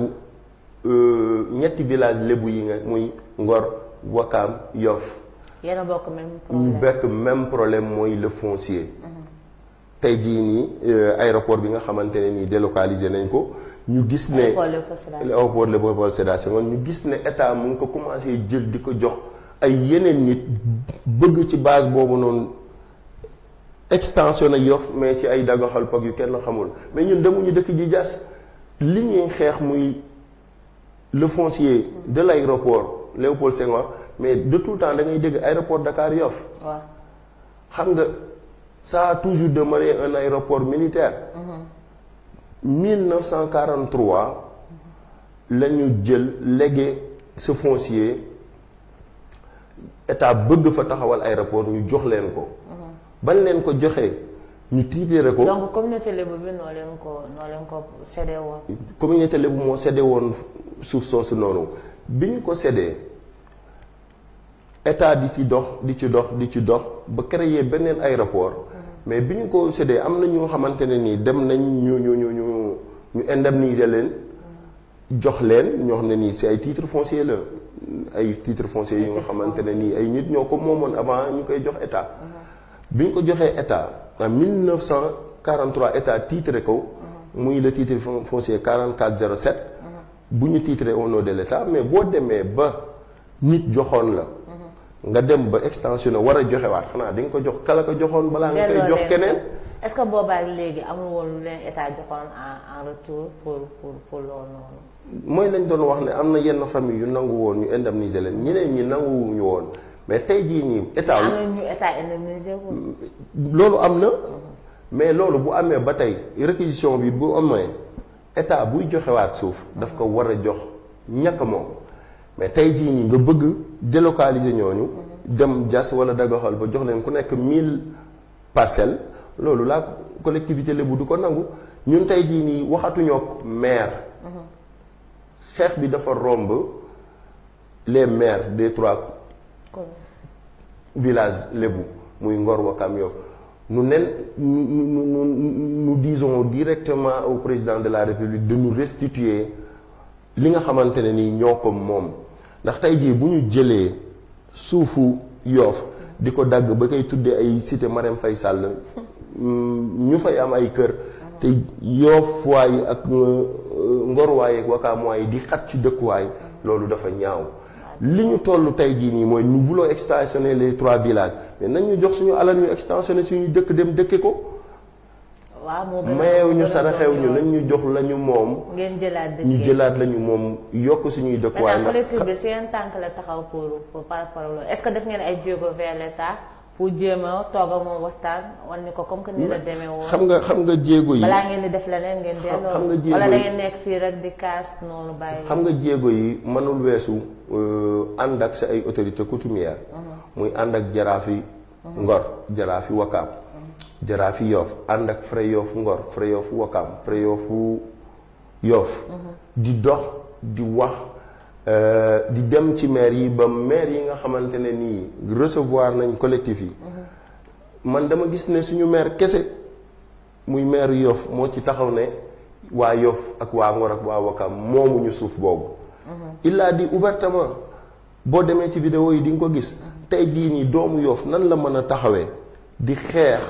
ñetti village lébu yi nga muy Ngor Wakam Yoff. yéen a bokk même problème ñu bekk même problème mooy le foncier. tey jii nii aéroport bi nga xamante ne nii délocalisé nañ ko. ñu gis ne aéroport Léopold Sédar Senghor ñu gis ne état mu ngi ko commencé jël di ko jox ay yeneen nit bëgg ci base boobu noonu extension na Yoff mais ci ay daggaxal pag yu kenn xamul mais ñun demuñu dëkk ji jas li ñuy xeex muy le foncier de l'aéroport Léopold Senghor mais de tout le temps da ngay dégg aéroport Dakar Yoff. waaw xam nga ça a toujours demeuré un aéroport militaire. 1943 la ñu jël légué ce foncier état bëgg fa taxawal aéroport ñu jox leen ko. ban leen ko joxee ñu tiitére ko. donc communauté lébu bi noo leen ko séddee woon. communauté lébu moo séddee woon suuf soosu noonu bi ñu ko séddee état di ci dox ba créer beneen aéroport. mais bi ñu ko séddee am na ñoo xamante ne nii dem nañ ñu indemniser leen. jox leen ñoo xam ne nii c'est ay titres fonciers la ay titres fonciers yi nga xamante ne nii ay nit ñoo ko moomoon avant ñu koy jox état. bi ñu ko joxee état en 1943 état titré ko. muy le titre foncier 4407. bu ñu titré au nom de l'état mais boo demee ba nit joxoon la. nga dem ba extension war a joxewaat xanaa di nga ko jox kala ko joxoon balaa nga koy jox keneen. est-ce que boobaa léegi amul woon lu leen état joxoon en retour pour loolu noonu. mooy lañ doon wax ne am na yenn famille yu nangu woon ñu indemniser leen ñeneen ñi nanguwuñu woon mais tey jii nii état. am na ñu état indemniser ko. loolu am na. mais loolu bu amee ba tey réquisition bi bu amee état buy joxewaat suuf daf ko war a jox ñàkk moom. mais tey jii nii nga bëgg délocaliser ñooñu. dem jas wala dagaxal ba jox leen ku nekk 1000 parcelles loolu la collectivité lébu du ko nangu ñun tey jii nii waxatuñoo maire. xeex bi dafa romb les maires des 3 villages lébu muy Ngor Wakam Yoff nous disons directement au président de la République de nous restituer li nga xamante ne nii ñoo ko moom ndax tey jii bu ñu jëlee suufu Yoff di ko dagg ba koy tuddee ay cité Marème Faye Sall ñu fay am ay kër te Yoff waay ak Ngor waay ak Wakaam waay di xat ci dëkkuwaay loolu dafa ñaaw li ñu toll tey jii nii mooy nous voulons extensionner les 3 villages mais nañ ñu jox suñu alal ñu extensionner suñu dëkk dem dëkke ko. waaw moo gën mayew ñu saraxew ñu nañ ñu jox la ñu moom. ngeen jëlaat dëkk ñu jëlaat la ñu moom yokk suñuy dëkkuwaay. ndax collectif bi seen tànk la taxaw pour par rapport loolu est-ce que def ngeen ay jéego vers l'État pour jéem a toog ak moom waxtaan wan ni ko comme que ni la demee woon. xam nga jéego yi. balaa ngeen di def leneen ngeen delloo. xam nga jéego yi wala da ngeen nekk fii rek di kaas noonu bàyyi. xam nga jéego yi mënul weesu ànd ak sa ay autorités coutumières. muy ànd ak jaraafi Ngor jaraafi Wakaam. jaraafi Yoff ànd ak Frey Yoff Ngor Frey Yoff Wakaam Frey Yoff Yoff di dox di wax di dem ci maire yi ba maire yi nga xamante ne nii recevoir nañ collectif yi. man dama gis ne suñu maire kese muy maire Yoff moo ci taxaw ne waa Yoff ak waa Ngor ak waa Wakaam moomuñu suuf boobu. il a dit ouvertement boo demee ci vidéo yi di nga ko gis. tey jii nii doomu Yoff nan la mën a taxawee di xeex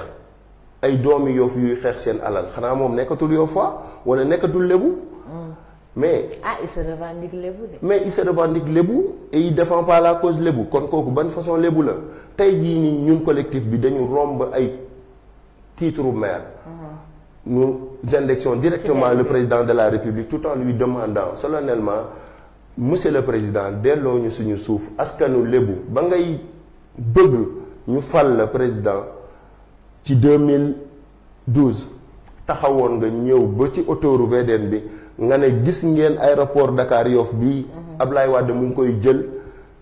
ay doomi Yoff yuy xeex seen alal xanaa moom nekkatul Yoff wala nekkatul lébu. mais il se revendique lébu de. mais il se revendique lébu et il défend pas la cause lébu kon kooku ban façon lébu la tey jii nii ñun collectif bi dañu romb ay titre maire. nous indexons directement le président de la République tout en lui demandant solennellement monsieur le président delloo ñu suñu suuf askanu lébu ba ngay bëgg ñu fal la président ci 2012 taxawoon nga ñëw ba ci autoroute VDN bi. nga ne gis ngeen aéroport Dakar Yoff bii Ablaye Wade mu ngi koy jël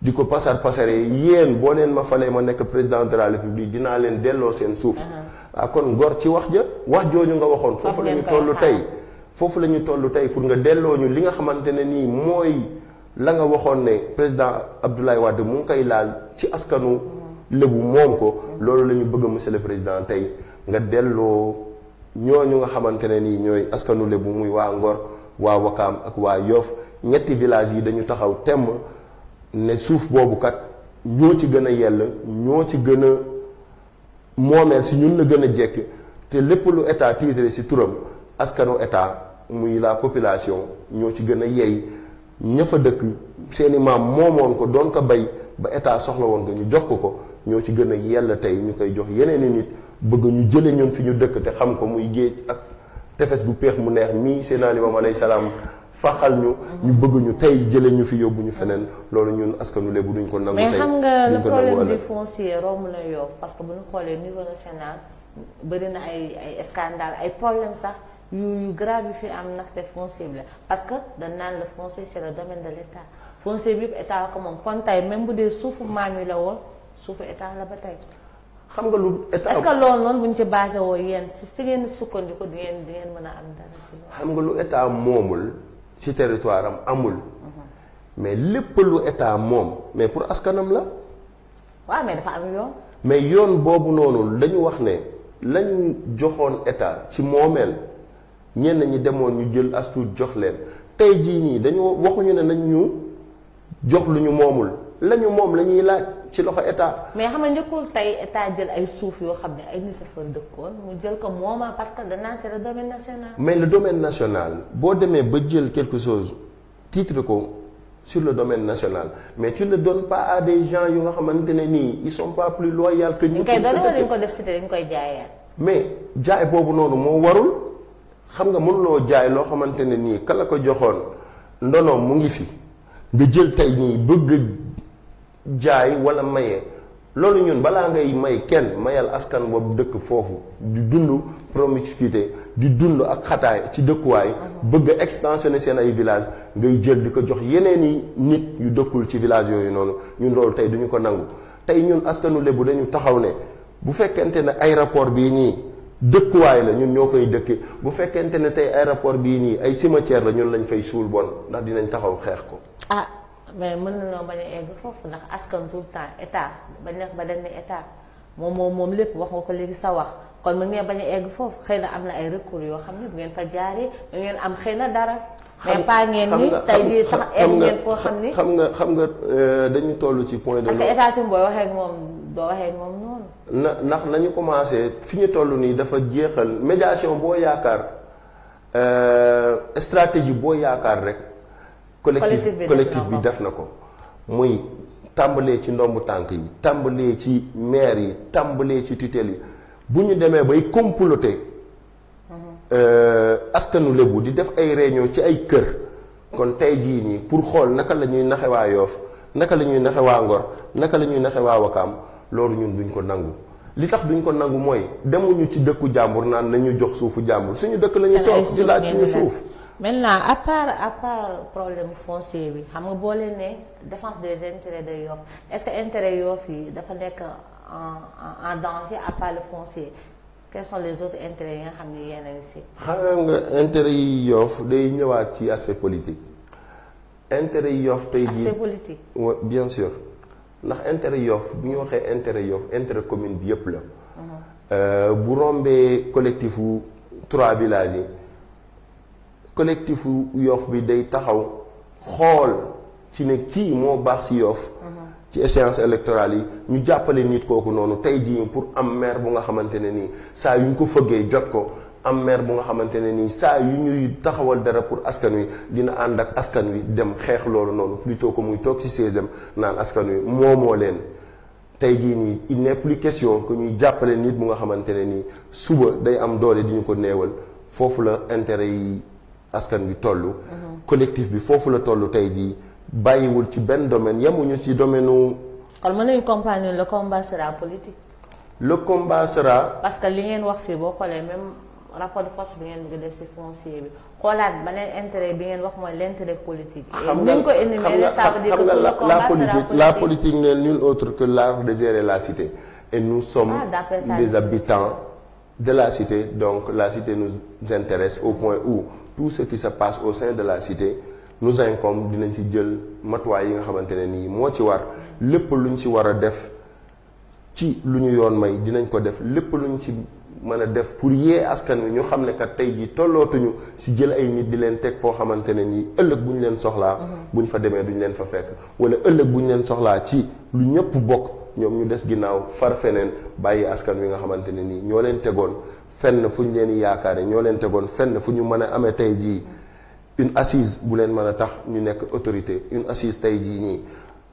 di ko pasare yéen boo leen ma falee ma nekk président de la République dinaa leen delloo seen suuf. kon Ngor ci wax jooju nga waxoon. foofu la ñu toll tey foofu la ñu toll tey pour nga delloo ñu li nga xamante ne nii mooy la nga waxoon ne président Abdoulaye Wade mu ngi koy laal ci askanu lébu moom ko. loolu la ñu bëgg monsieur le président tey nga delloo ñooñu nga xamante ne nii ñooy askanu lébu muy waa Ngor. waa Wakaam ak waa Yoff ñetti village yi dañu taxaw temm ne suuf boobu kat ñoo ci gën a yell ñoo ci gën a moomeel si ñun la gën a jekk te lépp lu état tiitre si turam askanu état muy la population ñoo ci gën a yey ña fa dëkk seeni maam moomoon ko doon ko bay ba état soxla woon ko ñu jox ko ñoo ci gën a yell tey ñu koy jox yeneen i nit bëgg ñu jële ñun fi ñu dëkk te xam ko muy géej ak tefes bu peex mu neex mii Seydina Limaamu alayhi salaam faxal ñu bëgg ñu tey jële ñu fi yóbbu ñu feneen loolu ñun askanu lébu duñ ko nangu tey mais xam nga le problème du foncier romb na Yoff parce que bu ñu xoolee niveau national bëri na ay scandale ay problème sax yu grave yu fi am ndaxte foncier bi la parce que dañ naan le foncier c'est le domaine de l'État foncier bi état ko moom kon tey même bu dee suufu maam yi la woon suufu état la ba tey. xam nga lu état est-ce que loolu noonu bu ñu ci basé woo yéen si fi ngeen sukkandiku di ngeen mën a am dara si loolu. xam nga lu état moomul ci territoire am amul. mais lépp lu état moom mais pour askanam la. waaw mais dafa am yoon. mais yoon boobu noonu dañu wax ne lañu joxoon état ci moomeel ñenn ñi demoon ñu jël astuut jox leen tey jii nii dañoo waxuñu ne nañ ñu jox lu ñu moomul. lañu moom la ñuy laaj ci loxo état. mais xam nga njëkkul tey état jël ay suuf yoo xam ne ay nit a fa dëkkoon mu jël ko mooma parce que danaa c'est le domaine national. mais le domaine national boo demee ba jël quelque chose titre ko sur le domaine national mais tu le donnes pas à des gens yu nga xamante ne nii ils sont pas plus loyaux que ñu. koy doon wala dañ ko def cité dañ koy jaayaat. mais jaay boobu noonu moo warul xam nga mënuloo jaay loo xamante ne nii ka la ko joxoon ndonoom mu ngi fi nga jël tey nii bëgg. jaay wala maye loolu ñun balaa ngay may kenn mayal askan boobu dëkk foofu di dund promiscuité di dund ak xataay ci dëkkuwaay bëgg a extensionner seen ay village ngay jël di ko jox yeneen i nit yu dëkkul ci village yooyu noonu ñun loolu tey duñu ko nangu tey ñun askanu lébu dañu taxaw ne bu fekkente ne aéroport bii nii dëkkuwaay la ñun ñoo koy dëkke bu fekkente ne tey aéroport bii nii ay cimetière la ñun lañ fay suul bon ndax dinañ taxaw xeex ko. mais mën nañoo bañ a egg foofu ndax askan tout le temps état bañ nekk ba dañ ne état moom lépp wax nga ko léegi sa wax kon mën ngeen bañ a egg foofu xëy na am na ay recours yoo xam ne bu ngeen fa jaaree da ngeen am xëy na dara. mais pas ngeen ni tey jii tax egg ngeen foo xam ni. xam nga dañu toll ci point de. parce que état tim booy waxee ak moom doo waxee moom noonu. ndax nañu commencé fi ñu toll nii dafa jeexal médiation boo yaakaar stratégie boo yaakaar rek. collectif bi def na ko muy tàmbalee ci ndombu tànk yi tàmbalee ci maire yi tàmbalee ci tutelle yi bu ñu demee bay comploter askanu lébu di def ay réunion ci ay kër kon tey jii nii pour xool naka la ñuy naxe waa Yoff naka la ñuy naxe waa Ngor naka la ñuy naxe waa Wakaam loolu ñun duñ ko nangu li tax duñ ko nangu mooy demuñu ci dëkku jàmbur naan nañu jox suufu jàmbur suñu dëkk la ñu toog di laaj suñu suuf. maintenant à part problème foncier bi xam nga boo leen ne défense des intérêts de Yoff est-ce que intérêt Yoff yi dafa nekk en danger à part le foncier quels sont les autres intérêts yi nga xam ne yéen a ngi si. xam nga intérêt yi Yoff day ñëwaat ci aspect politique intérêt yi Yoff tey jii aspect politique. oui bien sûr ndax intérêt Yoff bu ñu waxee intérêt Yoff intérêt commune bi yépp la. bu rombee collectif wu 3 villages yi. collectif Yoff bi day taxaw xool ci ne kii moo baax ci Yoff ci échéance électorale yi ñu jàppale nit kooku noonu tey jii pour am maire bu nga xamante ne nii saa yu ñu ko fëggee jot ko am maire bu nga xamante ne nii saa yu ñuy taxawal dara pour askan wi dina ànd ak askan wi dem xeex loolu noonu plutôt que muy toog ci 16e naan askan wi moomoo leen tey jii nii il n'est plus question que ñuy jàppale nit bu nga xamante ne nii suba day am doole di ñu ko néewal foofu la intérêt yi askan bi toll. collectif bi foofu la toll tey jii bàyyiwul ci benn domaine yemuñu ci domaine nu. kon mën nañu comprendre le combat sera politique. le combat sera. parce que li ngeen wax fii boo xoolee même rapport de force bi ngeen bëgg def ci foncier bi xoolaat beneen intérêt bi ngeen wax mooy l'intérêt politique. xam nga ko énumérer ça veut dire que le combat sera politique. la politique n'est nul autre que l'art de gérer la cité et nous sommes des habitants de la cité donc la cité nous intéresse au point où tout ce qui se passe au sein de la cité nous incombe dinañ ci jël matuwaay yi nga xamante ne nii moo ci war lépp luñ ci war a def ci lu ñu yoon may dinañ ko def lépp luñ ci mën a def pour yee askan wi ñu xam ne kat tey jii tollootuñu ci jël ay nit di leen teg foo xamante ne nii ëllëg bu ñu leen soxlaa bu ñu fa demee duñ leen fa fekk wala ëllëg bu ñu leen soxlaa ci lu ñëpp bokk ñoom ñu des ginnaaw far feneen bàyyi askan wi nga xamante ne nii ñoo leen tegoon fenn fu ñu leen yaakaare ñoo leen tegoon fenn fu ñu mën a amee tey jii une assise bu leen mën a tax ñu nekk autorité une assise tey jii nii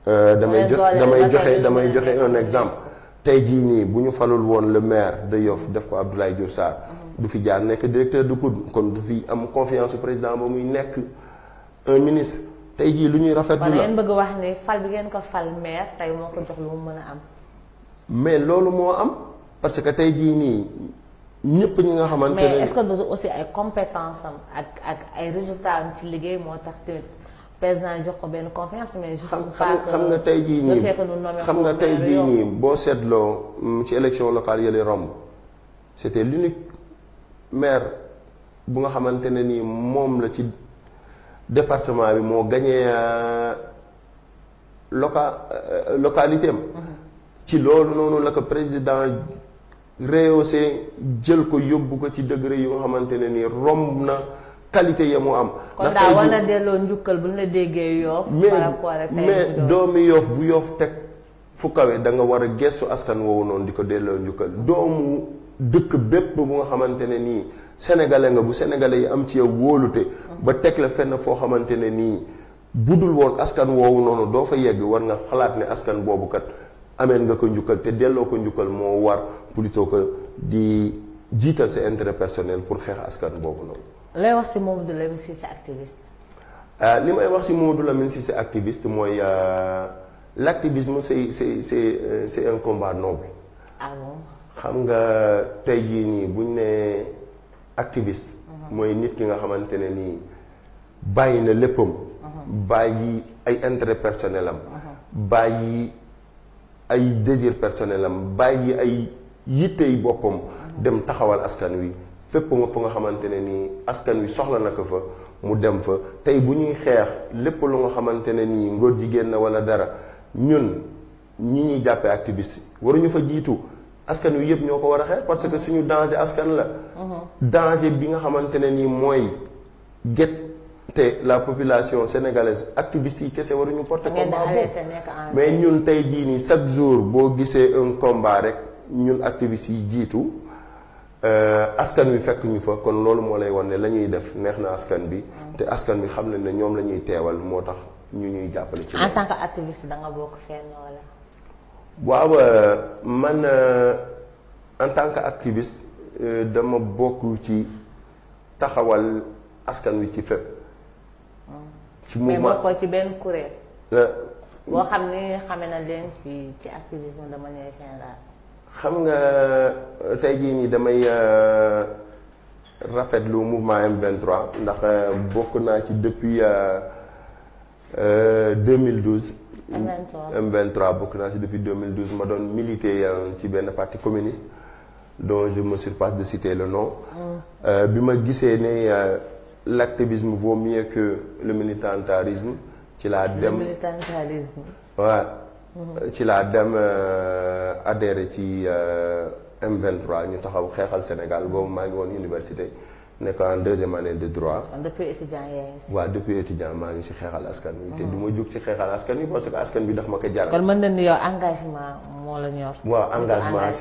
damay joxe un exemple tey jii nii bu ñu falul woon le maire de Yoff def ko Abdoulaye Diouf Sarr du fi jaar nekk directeur de COUD kon du fi am confiance au président ba muy nekk un ministre tey jii lu ñuy rafetlu la. kon ngeen bëgg wax ni fal bi ngeen ko fal maire tey moo ko jox lu mu mën a am. mais loolu moo am parce que tey jii nii ñëpp ñi nga xamante ne. mais est-ce que du aussi ay compétence am ak ay résultats am ci liggéey moo tax tamit président jox ko benn confiance mais. xam nga tey jii nii xam nga tey jii nii boo seetloo ci élection locale yële romb c'était l'unique maire bu nga xamante ne nii moom la ci département bi moo gagné localité am. ci loolu noonu la ko président rehaussé jël ko yóbbu ko ci degré yu nga xamante ne nii romb na qualité ya mu am. kon daa war na delloo njukkal bu ñu la déggee Yoff. par rapport ak mais doomi Yoff bu Yoff teg fu kawe da nga war a gestu askan woowu noonu di ko delloo njukkal doomu dëkk bépp bu nga xamante ne nii sénégalais nga bu sénégalais yi am ci yow wóolute. ba teg la fenn foo xamante ne nii budul woon askan woowu noonu doo fa yegg war nga xalaat ne askan boobu kat. ameen nga ko njukkal te delloo ko njukkal moo war plutôt que di jiital sa intérêt personnel pour xeex askan boobu noonu. lay wax ci Mamadou Lamine Cissé activiste. li may wax ci Mamadou Lamine Cissé activiste mooy l'activisme c'est un combat noble. ah bon. xam nga tey jii nii buñ ne activiste. mooy nit ki nga xamante ne nii bàyyi na léppam. bàyyi ay intérêt personnel am. bàyyi ay désir personnel am bàyyi ay yittey boppam dem taxawal askan wi fépp nga fa nga xamante ne nii askan wi soxla na ko fa mu dem fa tey bu ñuy xeex lépp lu nga xamante ne nii ngóor jigéen na wala dara ñun ñi ñuy jàppee activiste waruñu fa jiitu askan wi yëpp ñoo ko war a xeex parce que suñu danger askan la. danger bi nga xamante ne nii mooy get te la population sénégalaise activistes yi kese waruñu porter ngeen di combat alerter boobu nekk en mais ñun tey jii nii chaque jour boo gisee un combat rek ñun activistes yi jiitu askan wi fekk ñu fa kon loolu moo lay wan ne la ñuy def neex na askan bi te askan bi xam nañ ne ñoom la ñuy teewal moo tax ñu ñuy jàppale ci en tant que activiste da nga bokk fenn wala. waaw man en tant que activiste dama bokk ci taxawal askan wi ci fépp. ci mais mouvement bokkoo ci benn kuréel. boo xam ni xame na leen ci activisme de manière générale. xam nga tey jii nii damay rafetlu mouvement M23 ndax bokk naa ci depuis 2012. M23 bokk naa ci depuis 2012 ma doon militer ci benn parti communiste dont je me surpasse de citer le nom. bi ma gisee ne l'activisme vaut mieux que le militantarisme ci laa dem. le militantarisme. waaw ci laa dem adhéré ci M23 ñu taxaw xeexal Sénégal boobu maa ngi woon université nekk en deuxième année de droit. depuis étudiant yaa ngi si. waaw depuis étudiant maa ngi si xeexal askan wi. te du ma jug si xeexal askan wi parce que askan bi daf ma ko jaral. kon mën na ni yow engagement moo la ñor. waaw engagement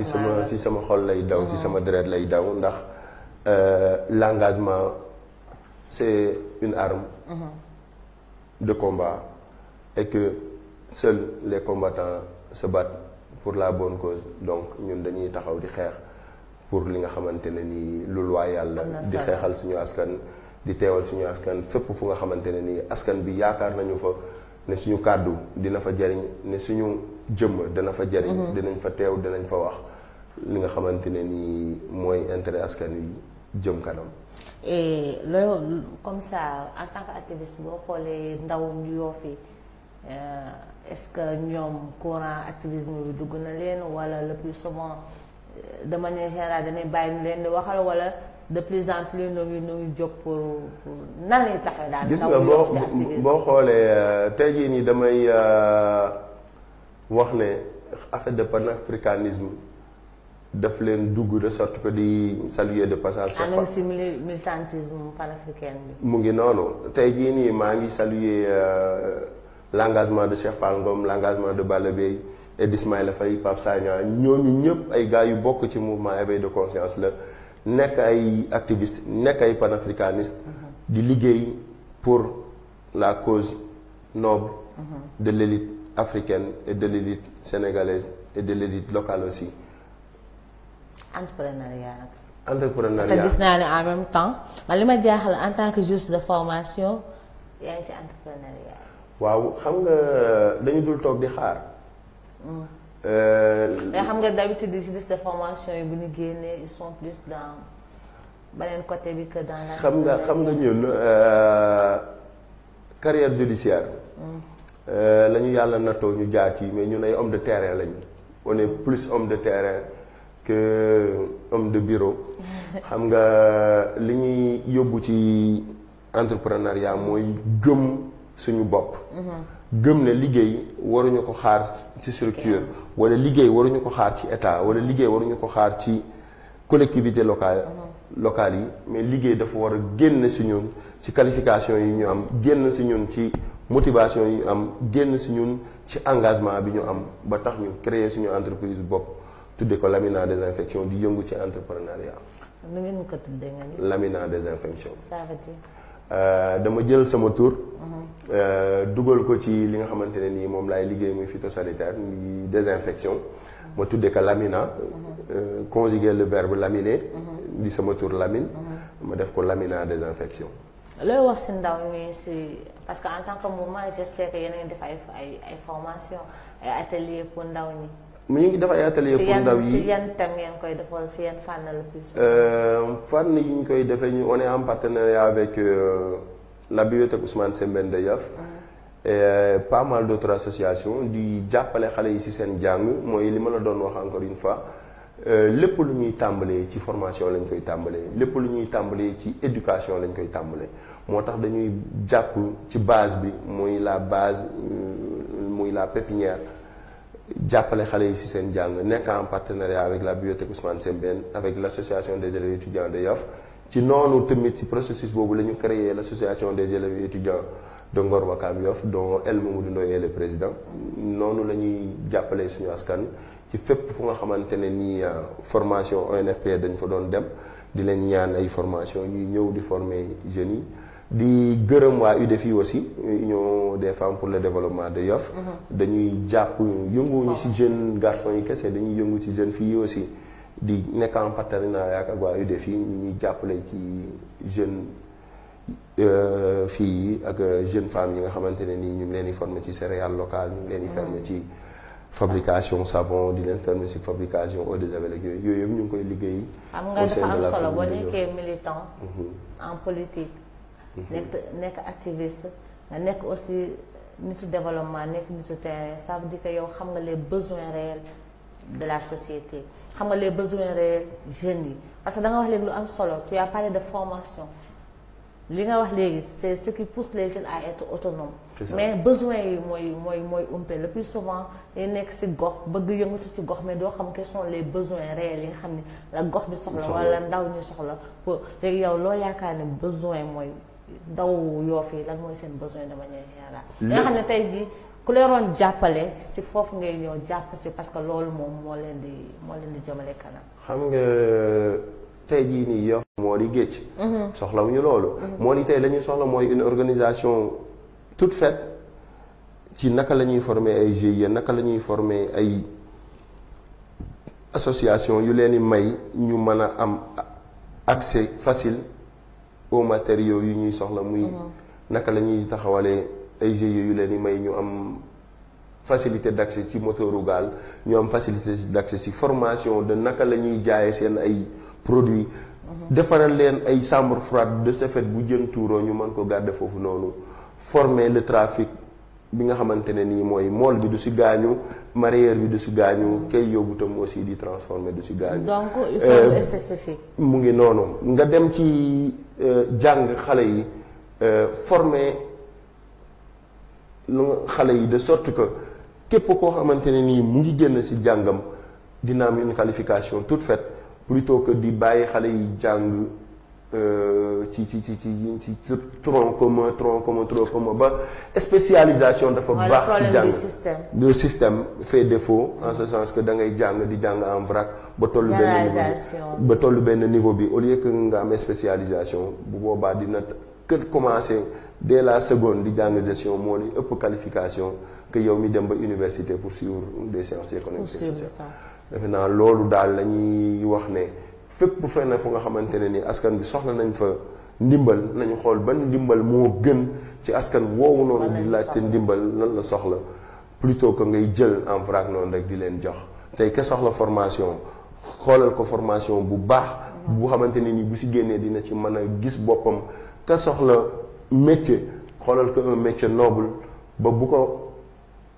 si sama xol lay daw si sama deret lay daw ndax l'engagement c'est une arme de combat et que seuls les combattants se battent pour la bonne cause donc ñun dañuy taxaw di xeex pour li nga xamante ne nii lu loyal la di xeexal suñu askan di teewal suñu askan fépp fu nga xamante ne nii askan bi yaakaar nañu fa ne suñu kàddu dina fa jariñ ne suñu jëmm dana fa jariñ dinañ fa teew dinañ fa wax li nga xamante ne nii mooy intérêt askan wi jëm kanam. et loolu comme ça en tant qu'activiste boo xoolee ndaw ñu yoo fi est-ce que ñoom courant activisme bi dugg na leen wala le plus souvent de manière générale dañuy bàyyi ñu leen di waxal wala de plus en plus ñu ngi jóg pour nan lay taxawee daal. gis nga boo xoolee tey jii nii damay wax ne affaire de panafricanisme daf leen dugg de sorte que di saluer de passage. am si militantisme panafricain bi. mu ngi noonu tey jii nii maa ngi saluer l'engagement de Cheikh Fall Ngom l'engagement de Balla Beye et d'Ismaïla Faye Pape Sagna ñooñu ñëpp ay gars yu bokk ci mouvement éveil de conscience la nekk ay activistes nekk ay panafricanistes. di liggéey pour la cause noble. de l'élite africaine et de l'élite sénégalaise et de l'élite locale aussi. entrepreneuriat. entrepreneuriat parce que gis naa ne en même temps man li ma jaaxal en tant que juge de formation yaa ngi ci entrepreneuriat. waaw xam nga dañu dul toog di xaar. mais xam nga d'habitude juristes de formation yi bu ñu génnee ils sont plus dans beneen côté bi que dans la. xam nga ñun carrière judiciaire. la ñu yàlla nattoo ñu jaar ci mais ñun ay homme de terrain lañu. on est plus homme de terrain que homme de bureau. xam nga li ñuy yóbbu ci entrepreneuriat mooy gëm suñu bopp. gëm ne liggéey waruñu ko xaar ci structure wala liggéey waruñu ko xaar ci état wala liggéey waruñu ko xaar ci collectivité locale yi mais liggéey dafa war a génn ci ñun ci qualification yi ñu am génn ci ñun ci motivation yi ñu am génn ci ñun ci engagement bi ñu am ba tax ñu créer suñu entreprise bopp tudde ko Lamina Désinfection di yëngu ci entrepreneuriat. nu ngeen ko tuddee nga ni. Lamina Désinfection. ça veut dire. dama jël sama tur. dugal ko ci li nga xamante ne nii moom laay liggéey muy phytosanitaire muy désinfection. ma tuddee ko Lamina. conjuguer le verbe laminer. di sama tur Lamine. ma def ko Lamina Désinfection. looy wax ci ndaw ñi ci parce que en tant que mouvement j'espère que yéen a ngi def ay formation ay atelier pour ndaw ñi. ñu ngi def ay atelier pour ndaw yi ci yan thème ngeen koy defal ci yan fànn la plus. fànn yi ñu koy defee ñu on est en partenariat avec la bibliothèque Ousmane Sembène de Yoff et pas mal d'autres associations di jàppale xale yi ci seen jàng mooy li ma la doon wax encore une fois lépp lu ñuy tàmbalee ci formation lañ koy tàmbalee lépp lu ñuy tàmbalee ci éducation lañ koy tàmbalee moo tax dañuy jàpp ci base bi muy la base muy la pépinière. jàppale xale yi ci seen jàng nekk en partenariat avec la bibliothèque Ousmane Sembène avec l'association des élèves étudiants de Yoff ci noonu tamit ci processus boobu la ñu créé l'association des élèves et étudiants de Ngor Wakam Yoff dont El Mamadou Ndoye est le président noonu la ñuy jàppalee suñu askan ci fépp fu nga xamante ne nii formation ONFP dañ fa doon dem di leen ñaan ay formation ñuy ñëw di former jeunes yi di gërëm waa UDEFI aussi Union des femmes pour le développement de Yoff dañuy jàpp yënguwuñu ci jeunes garçons yi kese dañuy yëngu ci jeunes filles yi aussi di nekk en partenariat ak waa UDEFI ñu ñuy jàppale ci jeunes filles yi ak jeunes femmes yi nga xamante ne nii ñu ngi leen di former ci céréales locales ñu ngi leen di former ci fabrication savon di leen former ci fabrication eau de javel ak yooyu yëpp ñu ngi koy liggéey. xam nga dafa am solo boo nekkee militant en politique. nekk activiste nga nekk aussi nitu développement nekk nitu terrain ça veut dire que yow xam nga les besoins réels de la société xam nga les besoins réels jeunes yi parce que da nga wax léegi lu am solo tu as parlé de formation li nga wax léegi c'est ce qui pousse les jeunes à être autonomes mais besoins yi mooy umpe le plus souvent day nekk ci gox bëgg yëngatu ci gox mais doo xam quels sont les besoins réels yi nga xam ni la gox bi soxla wala ndaw ñu soxla pour léegi yow loo yaakaar ne besoin mooy ndaw Yoff yi lan mooy seen besoin de manière générale. li nga xam ne tey jii ku leen doon jàppale si foofu ngay ñëw jàpp si parce que loolu moom moo leen di jëmale kanam. xam nga tey jii nii Yoff moo di géej. soxlawuñu loolu. moo di tey la ñuy soxla mooy une organisation toute faite ci naka la ñuy former ay GIE naka la ñuy former ay association yu leen di may ñu mën a am accès facile. aux matériaux yu ñuy soxla muy naka la ñuy taxawalee ay GIE yu leen di may ñu am facilité d'accès ci moteuru gaal ñu am facilité d'accès ci formation de naka la ñuy jaayee seen ay produits defaral leen ay chambre froide de ce fait bu jën tuuroo ñu mën ko garder foofu noonu former le trafic bi nga xamante ne nii mooy mool bi du ci gaañu mareyeur bi du ci gaañu kay yóbbu tam aussi di transformer du ci gaañu donc il faut être spécifique mu ngi noonu nga dem ci jàng xale yi former lu xale yi de sorte que képp koo xamante ne nii mu ngi génn ci jàngam dina am une qualification toute faite plutôt que di bàyyi xale yi jàng ci tronc commun tronc commun ba spécialisation dafa baax ci jàng le système fait défaut en ce sens que da ngay jàng di jàng en vrac ba tollu benn niveau bi au lieu que nga am spécialisation bu boobaa dina kër commencer dès la seconde di jàng gestion moo di ëpp qualification que yow mi dem ba université pour suivre des sciences économiques et sociales defe naa loolu daal la ñuy wax ne fépp fenn fu nga xamante ne ni askan bi soxla nañ fa ndimbal nañu xool ban ndimbal moo gën ci askan woowu noonu di laajte ndimbal lan la soxla plutôt que ngay jël en vrac noonu rek di leen jox tey ke soxla formation xoolal ko formation bu baax bu xamante ne ni bu si génnee dina ci mën a gis boppam ke soxla métier xoolal ko un métier noble ba bu ko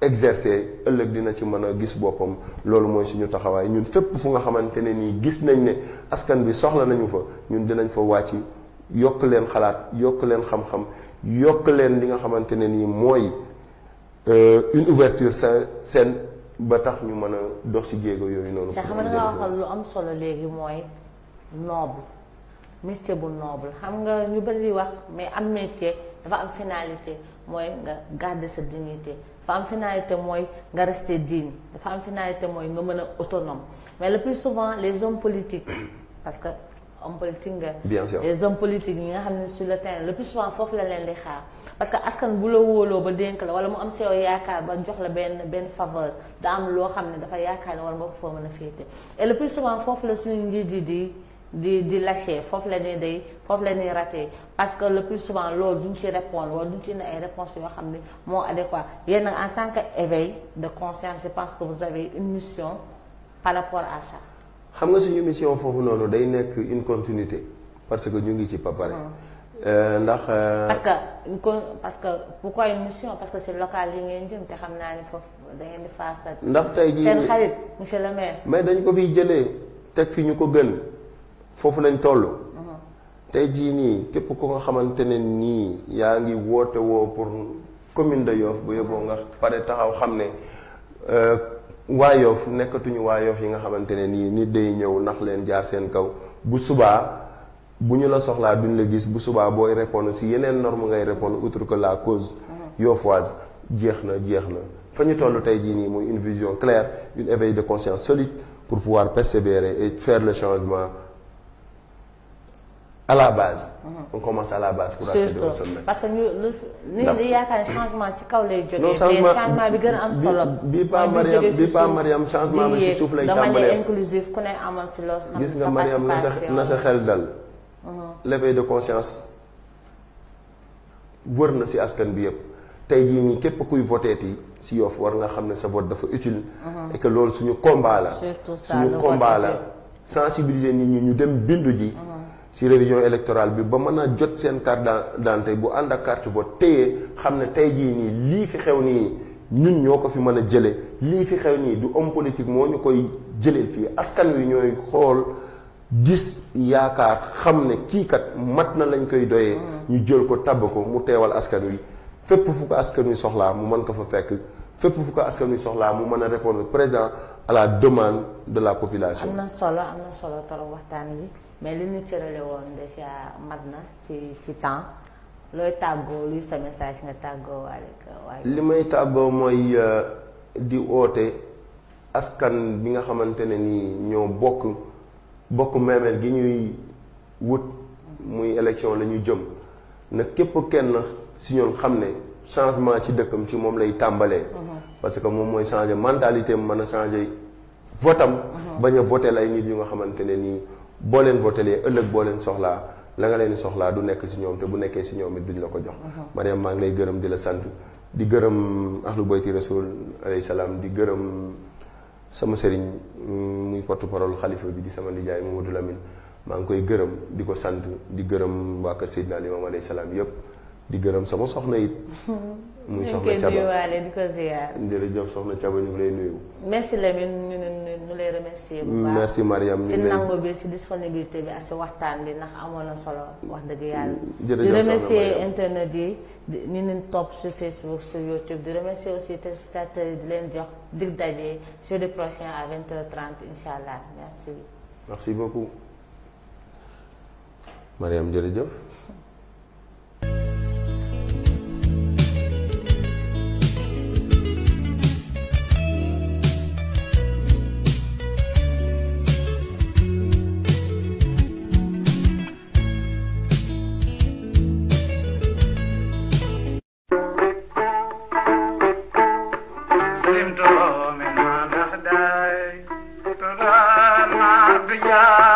exercer ëllëg dina ci mën a gis boppam loolu mooy suñu taxawaay ñun fépp fu nga xamante ne nii gis nañ ne askan bi soxla nañu fa ñun dinañ fa wàcc yokk leen xalaat yokk leen xam-xam yokk leen li nga xamante ne nii mooy une ouverture seen ba tax ñu mën a dox ci jéego yooyu noonu. xam nga nga waxal lu am solo léegi mooy noble métier bu noble xam nga ñu bari di wax mais am métier dafa am finalité mooy nga garder sa dignité. dafa am finalité mooy nga rester digne dafa am finalité mooy nga mën a autonome mais le plus souvent les hommes politiques parce que homme politique nga. bien sûr les hommes politiques ñi nga xam ne sur le terrain le plus souvent foofu la leen di xaar parce que askan bu la wóoloo ba dénk la wala mu am si yow yaakaar ba jox la benn faveur da am loo xam ne dafa yaakaar ne war nga ko foo mën a féete et le plus souvent foofu la suñu njiit yi di lâcher foofu la ñuy foofu la ñuy raté parce que le plus souvent loolu duñ ci répondre wala duñ ci ne ay réponses yoo xam ne moo adéquat yéen nag en tant que éveil de conscience je pense que vous avez une mission par rapport à ça. xam nga suñu mission foofu noonu day nekk une continuité parce que ñu ngi ci ba pare. ndax. parce que pourquoi une mission parce que c'est local yi ngeen jëm te xam naa ni foofu da ngeen di faasal. ndax tey jii seen xarit monsieur le maire. mais dañ ko fiy jëlee teg fi ñu ko gën. foofu lañ toll. tey jii nii képp ko nga xamante ne nii yaa ngi woote woo pour commune de Yoff bu yóbboo nga pare taxaw xam ne waa Yoff nekkatuñu waa Yoff yi nga xamante ne nii nit day ñëw nax leen jaar seen kaw bu subaa bu ñu la soxlaa duñ la gis bu subaa booy répondre si yeneen norme ngay répondre outre que la cause yoffoise jeex na fa ñu toll tey jii nii muy une vision claire une éveil de conscience solide pour pouvoir persévérer et faire le changement à la base. On commence à la base pour accéder au sommet. Parce que ñu li yaakaar changement ci kaw lay jógee. non changement bi gën a am solo. bi pas Mariam changement bi si suuf lay tàmbalee. de manière inclusive ku ne amal si loo xam gis nga Mariam na sa xel dal. l'éveil de conscience wër na si askan bi yëpp. tey jii nii képp kuy voteeti si Yoff war nga xam ne sa vote dafa utile. et que loolu suñu combat la. surtout ça suñu combat la sensibiliser nit ñi ñu dem bindu ji. ci révision électorale bi ba mën a jot seen carte d'identité bu ànd ak carte vote téye xam ne tey jii nii lii fi xew nii ñun ñoo ko fi mën a jële lii fi xew nii du homme politique moo ñu koy jëlee fii askan wi ñooy xool gis yaakaar xam ne kii kat mat na lañ koy doyee ñu jël ko tabb ko mu teewal askan wi fépp fu ko askan wi soxlaa mu mën ko fa fekk fépp fu ko askan wi soxlaa mu mën a répondre présent à la demande de la population. am na solo trop waxtaan wi mais li ñu cërale woon déjà mat na ci temps looy tàggoo luy sa message nga tàggoo waaye. li may tàggoo mooy di oote askan bi nga xamante ne nii ñoo bokk meemeel gi ñuy wut muy élection la ñu jëm na képp kenn si ñoom xam ne changement ci dëkkam ci moom lay tàmbalee. parce que moom mooy changer mentalité am mën a changer votam bañ a voté ay nit yu nga xamante ne nii. boo leen votelee ëllëg boo leen soxlaa la nga leen soxlaa du nekk si ñoom te bu nekkee si ñoom it duñ la ko jox. Mariam maa ngi lay gërëm di la sant di gërëm ahlu bayti rasul alayhi salaam di gërëm sama sëriñ muy porte-parole xalifa bi di sama nijaay Mamadou Lamine maa ngi koy gërëm di ko sant di gërëm waa kër Seydina Limam alayhi salaam yëpp di gërëm sama soxna it. muy soxna Thiaba di ko ziar. jërëjëf soxna Thiaba ñu ngi lay nuyu. merci Lamine ñu lay remercier bu baax. merci Mariam si nangu bi si disponibilité bi ak si waxtaan bi ndax amoon na solo wax dëgg yàlla. jërëjëf di remercier internet yi ni leen topp sur Facebook sur YouTube di remercier aussi téléspectateurs yi di leen jox dig daje jeudi prochain à 20h30 incha allah merci. merci beaucoup Mariam jërëjëf. Yeah.